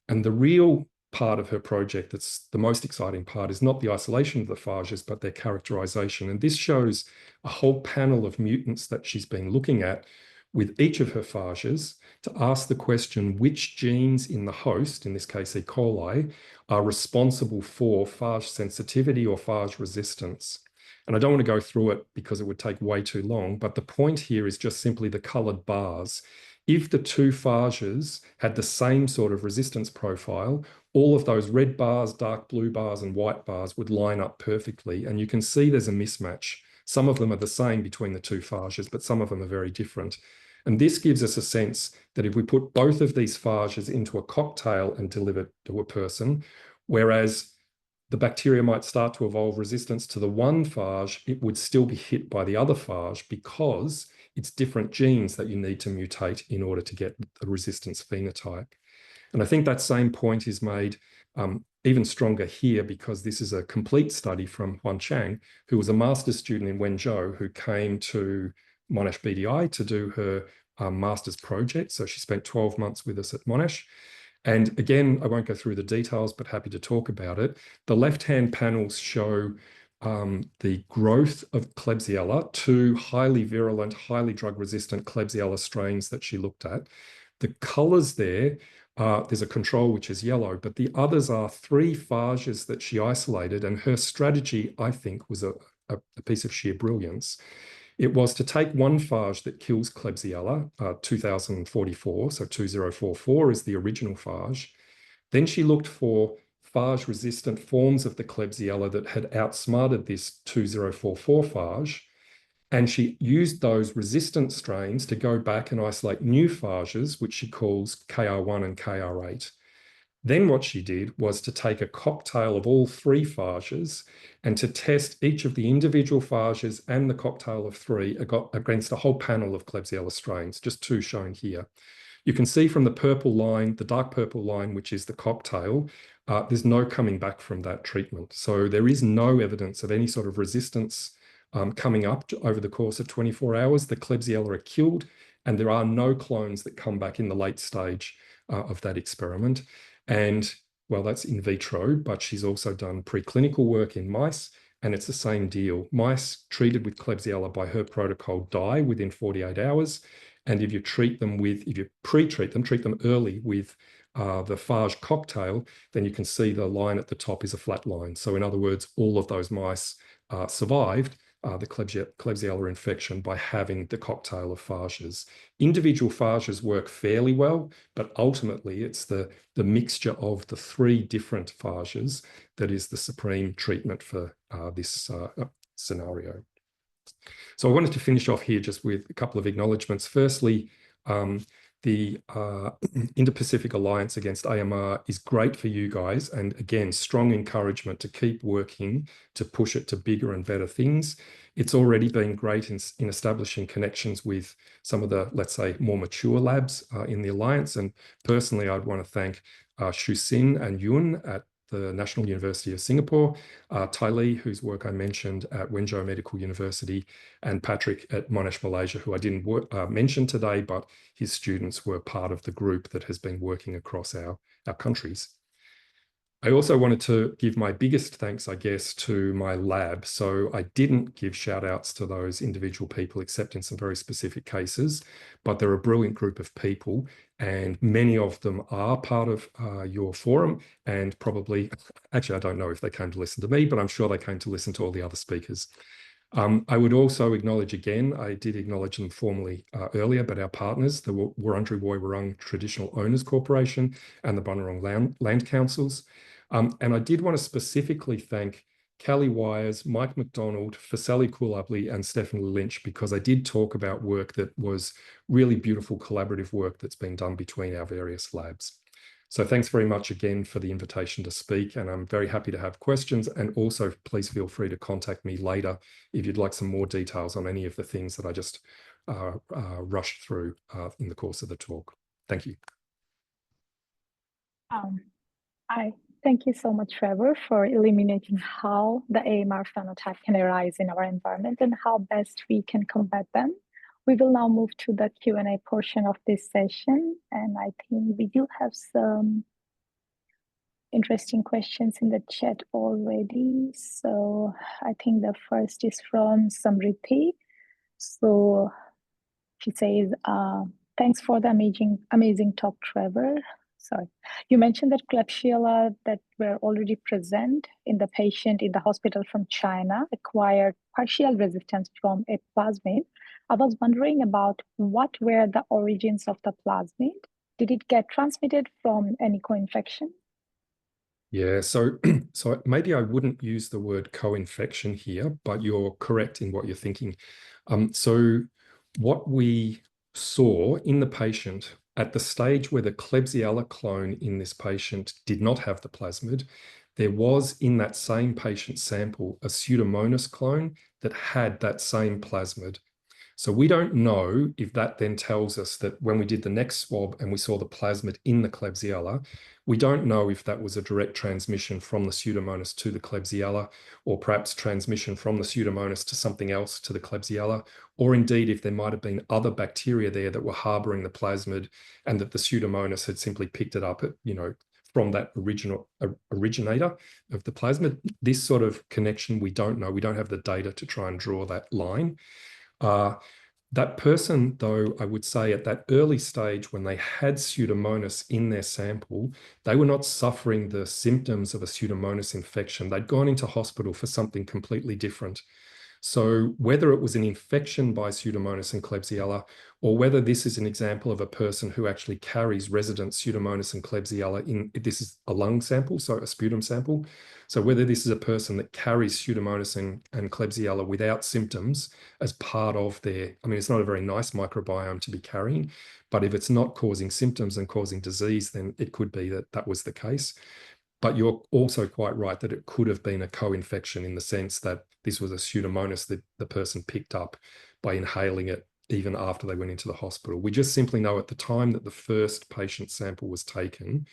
And the real part of her project that's the most exciting part is not the isolation of the phages, but their characterization. And this shows a whole panel of mutants that she's been looking at with each of her phages to ask the question, which genes in the host, in this case E. coli, are responsible for phage sensitivity or phage resistance. And I don't want to go through it because it would take way too long, but the point here is just simply the colored bars. If the two phages had the same sort of resistance profile, all of those red bars, dark blue bars, and white bars would line up perfectly. And you can see there's a mismatch. Some of them are the same between the two phages, but some of them are very different. And this gives us a sense that if we put both of these phages into a cocktail and deliver it to a person, whereas the bacteria might start to evolve resistance to the one phage, it would still be hit by the other phage because it's different genes that you need to mutate in order to get a resistance phenotype. And I think that same point is made even stronger here because this is a complete study from Huan Chang, who was a master's student in Wenzhou, who came to Monash BDI to do her master's project. So she spent 12 months with us at Monash. And again, I won't go through the details, but happy to talk about it. The left-hand panels show the growth of Klebsiella, two highly virulent, highly drug-resistant Klebsiella strains that she looked at. The colors there, there's a control which is yellow, but the others are three phages that she isolated, and her strategy, I think, was a piece of sheer brilliance. It was to take one phage that kills Klebsiella, 2044, so 2044 is the original phage. Then she looked for phage-resistant forms of the Klebsiella that had outsmarted this 2044 phage, and she used those resistant strains to go back and isolate new phages, which she calls KR1 and KR8. Then what she did was to take a cocktail of all three phages and to test each of the individual phages and the cocktail of three against a whole panel of Klebsiella strains, just two shown here. You can see from the purple line, the dark purple line, which is the cocktail, there's no coming back from that treatment. So there is no evidence of any sort of resistance coming up over the course of 24 hours. The Klebsiella are killed, and there are no clones that come back in the late stage of that experiment. And well, that's in vitro, but she's also done preclinical work in mice, and it's the same deal. Mice treated with Klebsiella by her protocol die within 48 hours. And if you treat them if you pre-treat them, treat them early with the phage cocktail, then you can see the line at the top is a flat line. So in other words, all of those mice survived the Klebsiella infection by having the cocktail of phages. Individual phages work fairly well, but ultimately it's the mixture of the three different phages that is the supreme treatment for this scenario. So I wanted to finish off here just with a couple of acknowledgements. Firstly, the Indo-Pacific Alliance Against AMR is great for you guys. And again, strong encouragement to keep working to push it to bigger and better things. It's already been great in establishing connections with some of the, let's say, more mature labs in the Alliance. And personally, I'd want to thank Shu Sin and Yun at the National University of Singapore, Tai Li, whose work I mentioned at Wenzhou Medical University, and Patrick at Monash Malaysia, who I didn't mention today, but his students were part of the group that has been working across our countries. I also wanted to give my biggest thanks, I guess, to my lab. So I didn't give shout outs to those individual people, except in some very specific cases, but they're a brilliant group of people, and many of them are part of your forum, and probably, actually, I don't know if they came to listen to me, but I'm sure they came to listen to all the other speakers. I would also acknowledge again, I did acknowledge them formally earlier, but our partners, the Wurundjeri Woi-wurrung Traditional Owners Corporation and the Bunurong Land Councils. And I did want to specifically thank Callie Wires, Mike McDonald, Fasali Kulabli, and Stephanie Lynch, because I did talk about work that was really beautiful collaborative work that's been done between our various labs. So thanks very much again for the invitation to speak, and I'm very happy to have questions. And also, please feel free to contact me later if you'd like some more details on any of the things that I just rushed through in the course of the talk. Thank you. Thank you so much, Trevor, for illuminating how the AMR phenotype can arise in our environment and how best we can combat them. We will now move to the Q&A portion of this session, and I think we do have some interesting questions in the chat already. So I think the first is from Samriti. So she says, thanks for the amazing talk, Trevor. sorry. You mentioned that Klebsiella that were already present in the patient in the hospital from China acquired partial resistance from a plasmid. I was wondering about what were the origins of the plasmid? Did it get transmitted from any co-infection? Yeah, so maybe I wouldn't use the word co-infection here, but you're correct in what you're thinking. So what we saw in the patient at the stage where the Klebsiella clone in this patient did not have the plasmid, there was in that same patient sample a Pseudomonas clone that had that same plasmid. So we don't know if that then tells us that when we did the next swab and we saw the plasmid in the Klebsiella, we don't know if that was a direct transmission from the Pseudomonas to the Klebsiella, or perhaps transmission from the Pseudomonas to something else to the Klebsiella, or indeed if there might have been other bacteria there that were harboring the plasmid and that the Pseudomonas had simply picked it up at, from that original originator of the plasmid. This sort of connection, we don't know. We don't have the data to try and draw that line. That person, though, I would say at that early stage when they had Pseudomonas in their sample, they were not suffering the symptoms of a Pseudomonas infection. They'd gone into hospital for something completely different. So whether it was an infection by Pseudomonas and Klebsiella, or whether this is an example of a person who actually carries resident Pseudomonas and Klebsiella in, this is a lung sample, so a sputum sample. So whether this is a person that carries Pseudomonas and Klebsiella without symptoms as part of their, I mean, it's not a very nice microbiome to be carrying, but if it's not causing symptoms and causing disease, then it could be that that was the case. But you're also quite right that it could have been a co-infection in the sense that this was a Pseudomonas that the person picked up by inhaling it even after they went into the hospital. We just simply know at the time that the first patient sample was taken,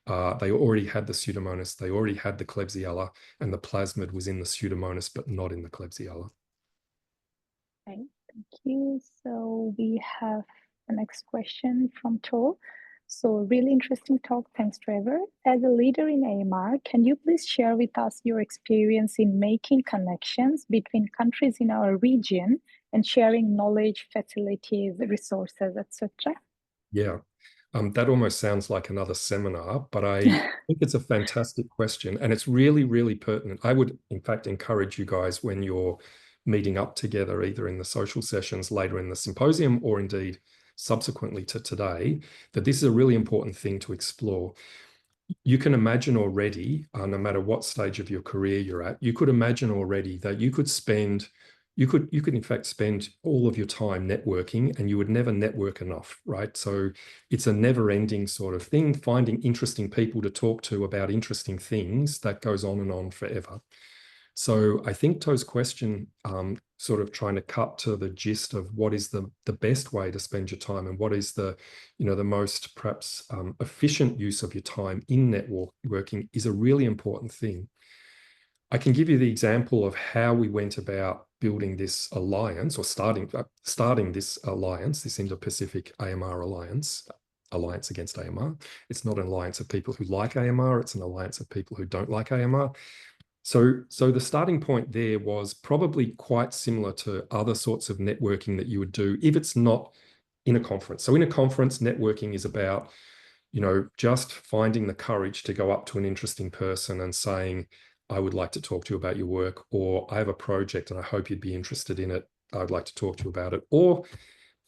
they already had the Pseudomonas, they already had the Klebsiella, and the plasmid was in the Pseudomonas, but not in the Klebsiella. Okay, thank you. So we have the next question from Tor. So really interesting talk. Thanks, Trevor. As a leader in AMR, can you please share with us your experience in making connections between countries in our region and sharing knowledge, facilities, resources, etc.? Yeah, that almost sounds like another seminar, but I think it's a fantastic question and it's really, really pertinent. I would, in fact, encourage you guys when you're meeting up together, either in the social sessions later in the symposium or indeed subsequently to today, that this is a really important thing to explore. You can imagine already, no matter what stage of your career you're at, you could imagine already that you could in fact spend all of your time networking and you would never network enough, right? So it's a never ending sort of thing, finding interesting people to talk to about interesting things that goes on and on forever. So I think To's question, sort of trying to cut to the gist of what is the best way to spend your time and what is the most perhaps efficient use of your time in networking is a really important thing. I can give you the example of how we went about building this alliance or starting this alliance, this Indo-Pacific AMR alliance against AMR. It's not an alliance of people who like AMR, it's an alliance of people who don't like AMR. So the starting point there was probably quite similar to other sorts of networking that you would do if it's not in a conference. So in a conference, networking is about, just finding the courage to go up to an interesting person and saying, I would like to talk to you about your work, or I have a project and I hope you'd be interested in it. I'd like to talk to you about it. Or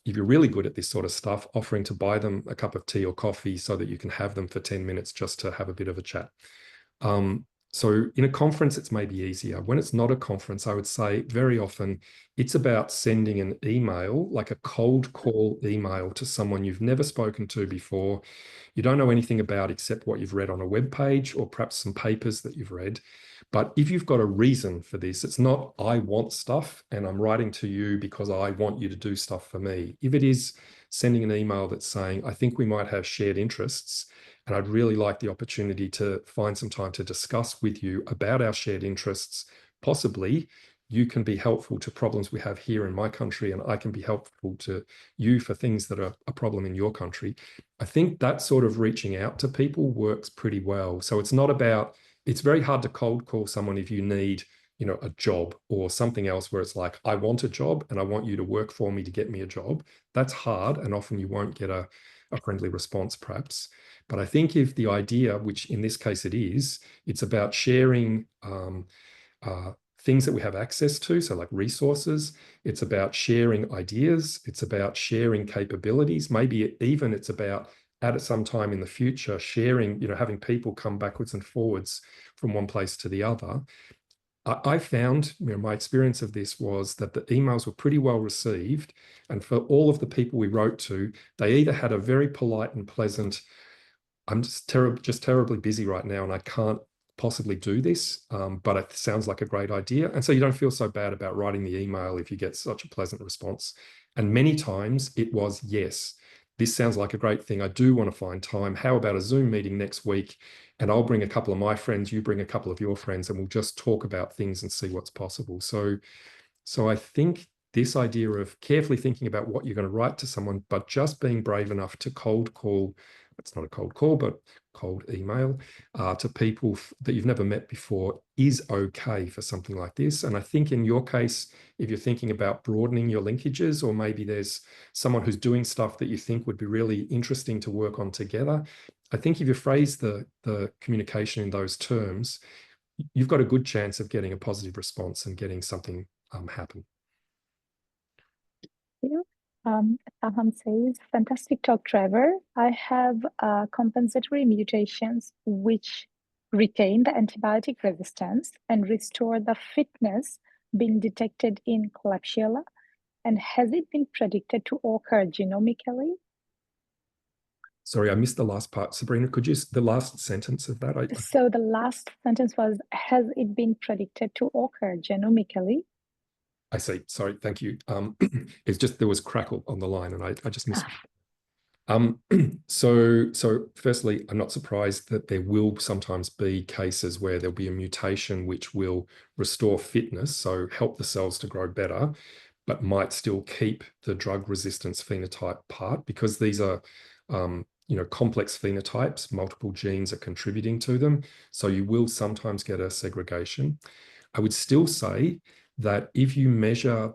if you're really good at this sort of stuff, offering to buy them a cup of tea or coffee so that you can have them for 10 minutes just to have a bit of a chat. So in a conference, it's maybe easier. When it's not a conference, I would say very often it's about sending an email, like a cold call email to someone you've never spoken to before, you don't know anything about except what you've read on a web page or perhaps some papers that you've read. But if you've got a reason for this, it's not I want stuff and I'm writing to you because I want you to do stuff for me. If it is sending an email that's saying, I think we might have shared interests, and I'd really like the opportunity to find some time to discuss with you about our shared interests. Possibly you can be helpful to problems we have here in my country, and I can be helpful to you for things that are a problem in your country. I think that sort of reaching out to people works pretty well. So it's not about, it's very hard to cold call someone if you need, a job or something else where it's like, I want a job and I want you to work for me to get me a job. That's hard. And often you won't get a a friendly response perhaps. But I think if the idea, which in this case it is, it's about sharing things that we have access to, so like resources. It's about sharing ideas. It's about sharing capabilities. Maybe even it's about at some time in the future sharing, having people come backwards and forwards from one place to the other. I found, my experience of this was that the emails were pretty well received. And for all of the people we wrote to, they either had a very polite and pleasant, I'm just terribly busy right now and I can't possibly do this, but it sounds like a great idea. And so you don't feel so bad about writing the email if you get such a pleasant response. And many times it was, yes, this sounds like a great thing. I do want to find time. How about a Zoom meeting next week? And I'll bring a couple of my friends, you bring a couple of your friends, and we'll just talk about things and see what's possible. So I think this idea of carefully thinking about what you're going to write to someone, but just being brave enough to cold call, it's not a cold call, but cold email to people that you've never met before is okay for something like this. And I think in your case, if you're thinking about broadening your linkages, or maybe there's someone who's doing stuff that you think would be really interesting to work on together, I think if you phrase the communication in those terms, you've got a good chance of getting a positive response and getting something happen. Saham says, fantastic talk, Trevor. I have compensatory mutations which retain the antibiotic resistance and restore the fitness being detected in Klebsiella. And has it been predicted to occur genomically? Sorry, I missed the last part. Sabrina, could you, the last sentence of that? So the last sentence was, has it been predicted to occur genomically? I see. Sorry, thank you. It's just there was crackle on the line and I just missed. So firstly, I'm not surprised that there will sometimes be cases where there'll be a mutation which will restore fitness, so help the cells to grow better, but might still keep the drug resistance phenotype part, because these are complex phenotypes, multiple genes are contributing to them. So you will sometimes get a segregation. I would still say that if you measure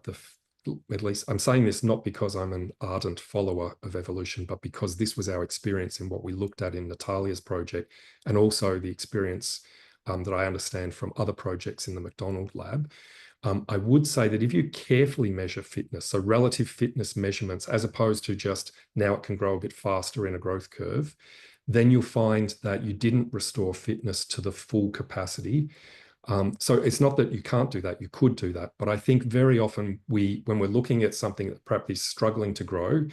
at least I'm saying this not because I'm an ardent follower of evolution, but because this was our experience in what we looked at in Natalia's project, and also the experience that I understand from other projects in the McDonald lab. I would say that if you carefully measure fitness, so relative fitness measurements, as opposed to just now it can grow a bit faster in a growth curve, then you'll find that you didn't restore fitness to the full capacity. So it's not that you can't do that, you could do that. But I think very often when we're looking at something that perhaps is struggling to grow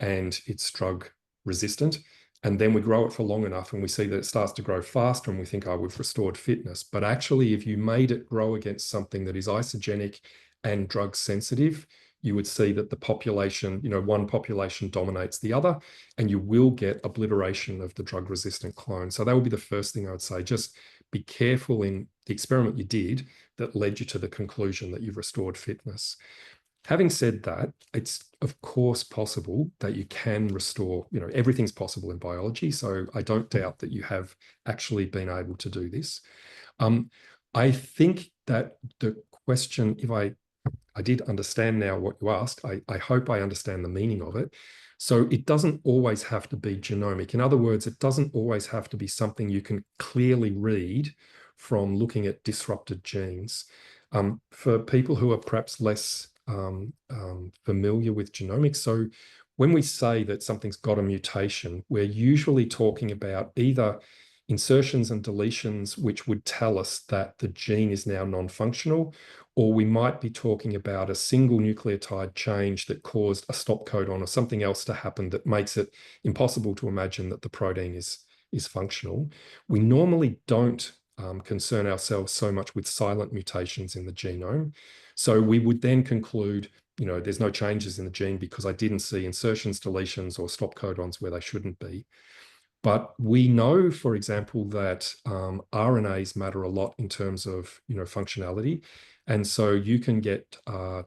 and it's drug resistant, and then we grow it for long enough and we see that it starts to grow faster and we think, oh, we've restored fitness. But actually, if you made it grow against something that is isogenic and drug sensitive, you would see that the population, one population dominates the other, and you will get obliteration of the drug resistant clone. So that would be the first thing I would say. Just be careful in the experiment you did that led you to the conclusion that you've restored fitness. Having said that, it's of course possible that you can restore, everything's possible in biology. So I don't doubt that you have actually been able to do this. I think that the question, if I did understand now what you asked, I hope I understand the meaning of it. So it doesn't always have to be genomic. In other words, it doesn't always have to be something you can clearly read from looking at disrupted genes. For people who are perhaps less familiar with genomics, so when we say that something's got a mutation, we're usually talking about either insertions and deletions which would tell us that the gene is now non-functional, or we might be talking about a single nucleotide change that caused a stop codon or something else to happen that makes it impossible to imagine that the protein is functional. We normally don't concern ourselves so much with silent mutations in the genome. So we would then conclude, there's no changes in the gene because I didn't see insertions, deletions, or stop codons where they shouldn't be. But we know, for example, that RNAs matter a lot in terms of functionality. And so you can get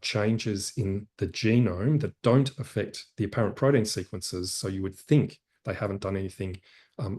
changes in the genome that don't affect the apparent protein sequences. So you would think they haven't done anything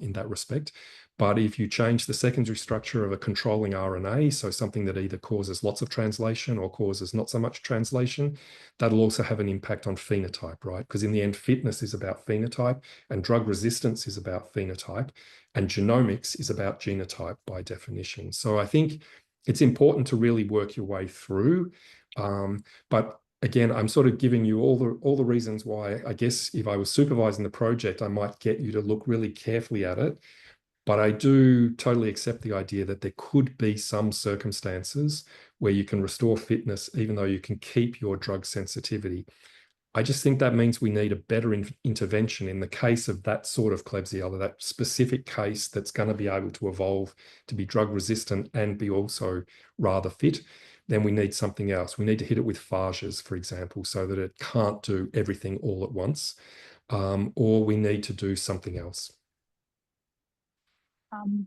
in that respect. But if you change the secondary structure of a controlling RNA, so something that either causes lots of translation or causes not so much translation, that'll also have an impact on phenotype, right? Because in the end, fitness is about phenotype and drug resistance is about phenotype and genomics is about genotype by definition. So I think it's important to really work your way through. But again, I'm sort of giving you all the reasons why I guess if I was supervising the project, I might get you to look really carefully at it. But I do totally accept the idea that there could be some circumstances where you can restore fitness, even though you can keep your drug sensitivity. I just think that means we need a better intervention in the case of that sort of Klebsiella, that specific case that's going to be able to evolve to be drug resistant and be also rather fit. Then we need something else. We need to hit it with phages, for example, so that it can't do everything all at once, or we need to do something else.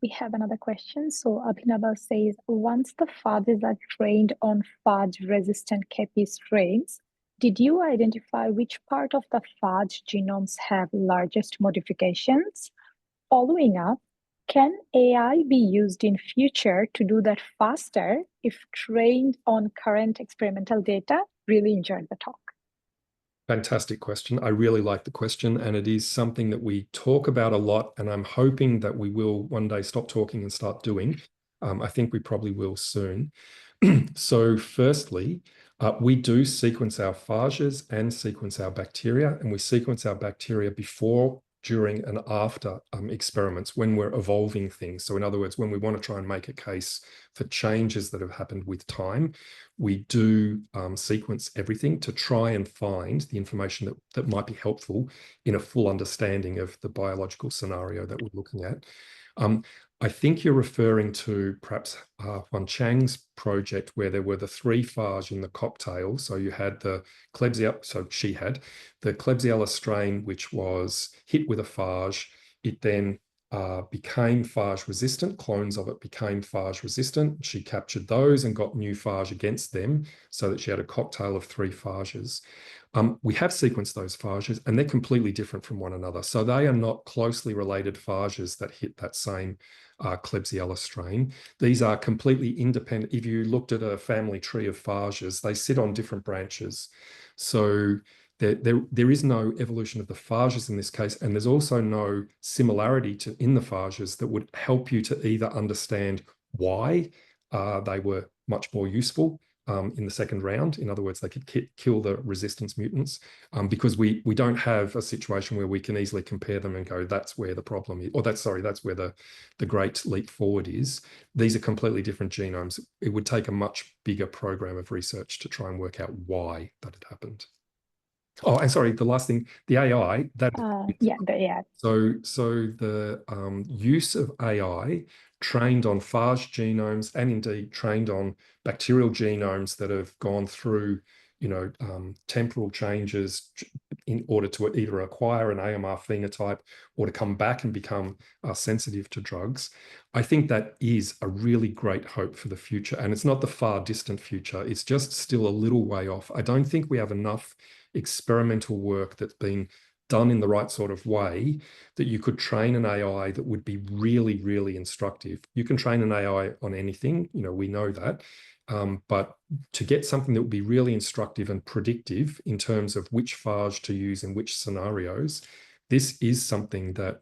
We have another question. So Abhinav says, once the phages are trained on phage-resistant KP strains, did you identify which part of the phage genomes have largest modifications? Following up, can AI be used in future to do that faster if trained on current experimental data? Really enjoyed the talk. Fantastic question. I really like the question, and it is something that we talk about a lot, and I'm hoping that we will one day stop talking and start doing. I think we probably will soon. So firstly, we do sequence our phages and sequence our bacteria, and we sequence our bacteria before, during, and after experiments when we're evolving things. So in other words, when we want to try and make a case for changes that have happened with time, we do sequence everything to try and find the information that might be helpful in a full understanding of the biological scenario that we're looking at. I think you're referring to perhaps Huan Chang's project where there were the 3 phage in the cocktail. So you had the Klebsiella, so she had the Klebsiella strain, which was hit with a phage. It then became phage resistant. Clones of it became phage resistant. She captured those and got new phage against them so that she had a cocktail of 3 phages. We have sequenced those phages and they're completely different from one another. So they are not closely related phages that hit that same Klebsiella strain. These are completely independent. If you looked at a family tree of phages, they sit on different branches. So there is no evolution of the phages in this case, and there's also no similarity in the phages that would help you to either understand why they were much more useful in the second round. In other words, they could kill the resistance mutants because we don't have a situation where we can easily compare them and go, that's where the problem is, or that's where the great leap forward is. These are completely different genomes. It would take a much bigger program of research to try and work out why that had happened. Oh, and sorry, the last thing, the AI, that yeah, the AI. So the use of AI trained on phage genomes and indeed trained on bacterial genomes that have gone through, temporal changes in order to either acquire an AMR phenotype or to come back and become sensitive to drugs. I think that is a really great hope for the future. And it's not the far distant future. It's just still a little way off. I don't think we have enough experimental work that's been done in the right sort of way that you could train an AI that would be really, really instructive. You can train an AI on anything, we know that. But to get something that would be really instructive and predictive in terms of which phage to use in which scenarios, this is something that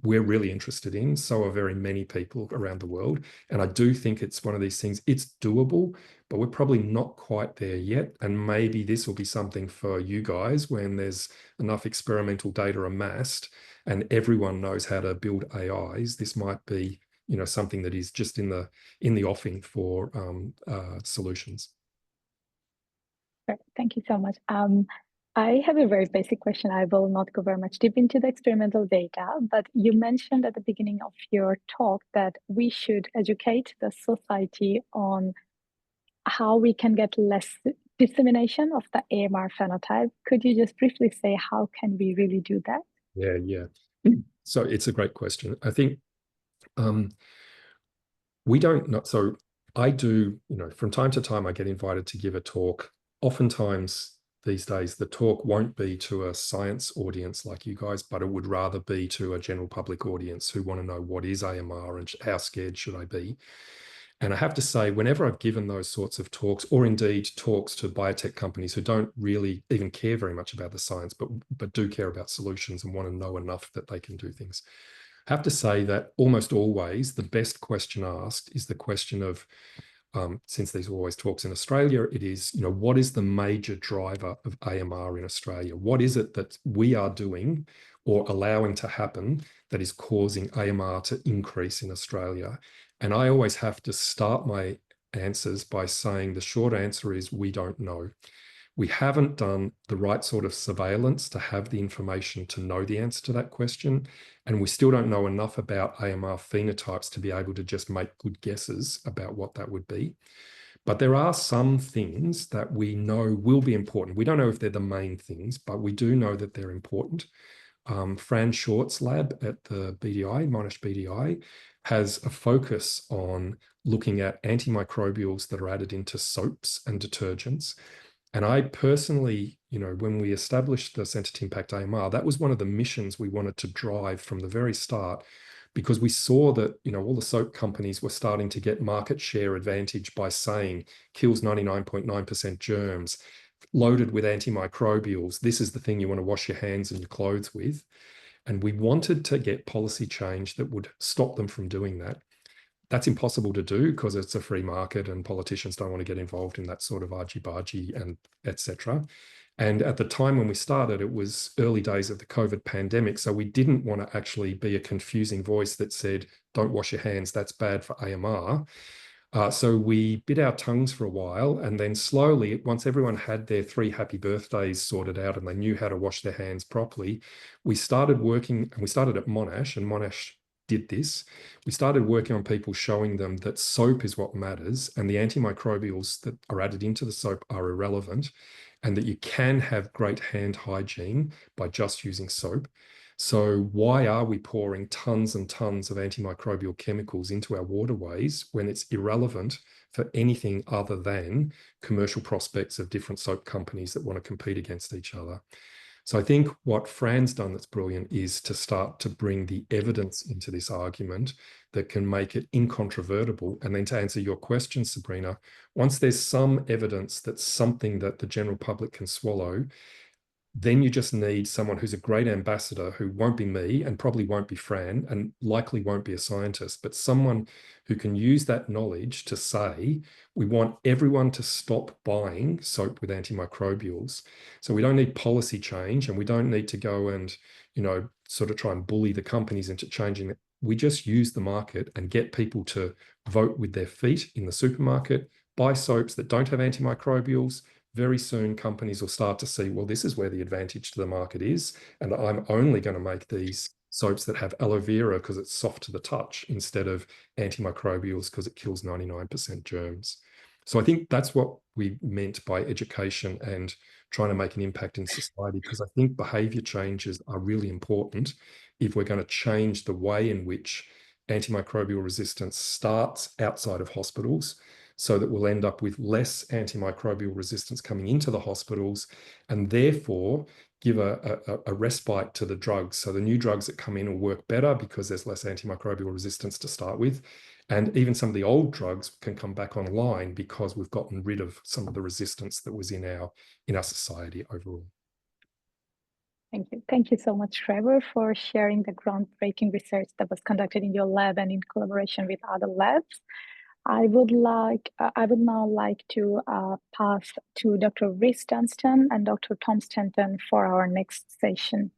we're really interested in. So are very many people around the world. And I do think it's one of these things, it's doable, but we're probably not quite there yet. And maybe this will be something for you guys when there's enough experimental data amassed and everyone knows how to build AIs. This might be, something that is just in the offing for solutions. Thank you so much. I have a very basic question. I will not go very much deep into the experimental data, but you mentioned at the beginning of your talk that we should educate the society on how we can get less dissemination of the AMR phenotype. Could you just briefly say how can we really do that? Yeah. So it's a great question. I think we don't know. So I do, from time to time, I get invited to give a talk. Oftentimes these days, the talk won't be to a science audience like you guys, but it would rather be to a general public audience who want to know what is AMR and how scared should I be. And I have to say, whenever I've given those sorts of talks, or indeed talks to biotech companies who don't really even care very much about the science, but do care about solutions and want to know enough that they can do things, I have to say that almost always the best question asked is the question of, since these are always talks in Australia, it is, what is the major driver of AMR in Australia? What is it that we are doing or allowing to happen that is causing AMR to increase in Australia? And I always have to start my answers by saying the short answer is we don't know. We haven't done the right sort of surveillance to have the information to know the answer to that question. And we still don't know enough about AMR phenotypes to be able to just make good guesses about what that would be. But there are some things that we know will be important. We don't know if they're the main things, but we do know that they're important. Fran Short's lab at the BDI, Monash BDI, has a focus on looking at antimicrobials that are added into soaps and detergents. And I personally, when we established the Centre to Impact AMR, that was one of the missions we wanted to drive from the very start, because we saw that, all the soap companies were starting to get market share advantage by saying kills 99.9% germs, loaded with antimicrobials. This is the thing you want to wash your hands and your clothes with. And we wanted to get policy change that would stop them from doing that. That's impossible to do because it's a free market and politicians don't want to get involved in that sort of argy-bargy and etc. And at the time when we started, it was early days of the COVID pandemic. So we didn't want to actually be a confusing voice that said, don't wash your hands, that's bad for AMR. So we bit our tongues for a while, and then slowly, once everyone had their 3 happy birthdays sorted out and they knew how to wash their hands properly, we started working, and we started at Monash, and Monash did this. We started working on people, showing them that soap is what matters and the antimicrobials that are added into the soap are irrelevant, and that you can have great hand hygiene by just using soap. So why are we pouring tons and tons of antimicrobial chemicals into our waterways when it's irrelevant for anything other than commercial prospects of different soap companies that want to compete against each other? So I think what Fran's done that's brilliant is to start to bring the evidence into this argument that can make it incontrovertible. And then to answer your question, Sabrina, once there's some evidence that's something that the general public can swallow, then you just need someone who's a great ambassador, who won't be me and probably won't be Fran and likely won't be a scientist, but someone who can use that knowledge to say, we want everyone to stop buying soap with antimicrobials. So we don't need policy change, and we don't need to go and, sort of try and bully the companies into changing it. We just use the market and get people to vote with their feet in the supermarket, buy soaps that don't have antimicrobials. Very soon companies will start to see, well, this is where the advantage to the market is, and I'm only going to make these soaps that have aloe vera because it's soft to the touch, instead of antimicrobials because it kills 99% germs. So I think that's what we meant by education and trying to make an impact in society, because I think behavior changes are really important if we're going to change the way in which antimicrobial resistance starts outside of hospitals, so that we'll end up with less antimicrobial resistance coming into the hospitals, and therefore give a respite to the drugs. So the new drugs that come in will work better because there's less antimicrobial resistance to start with. And even some of the old drugs can come back online because we've gotten rid of some of the resistance that was in our society overall. Thank you. Thank you so much, Trevor, for sharing the groundbreaking research that was conducted in your lab and in collaboration with other labs. I would now like to pass to Dr. Rhys Dunstan and Dr. Tom Stanton for our next session.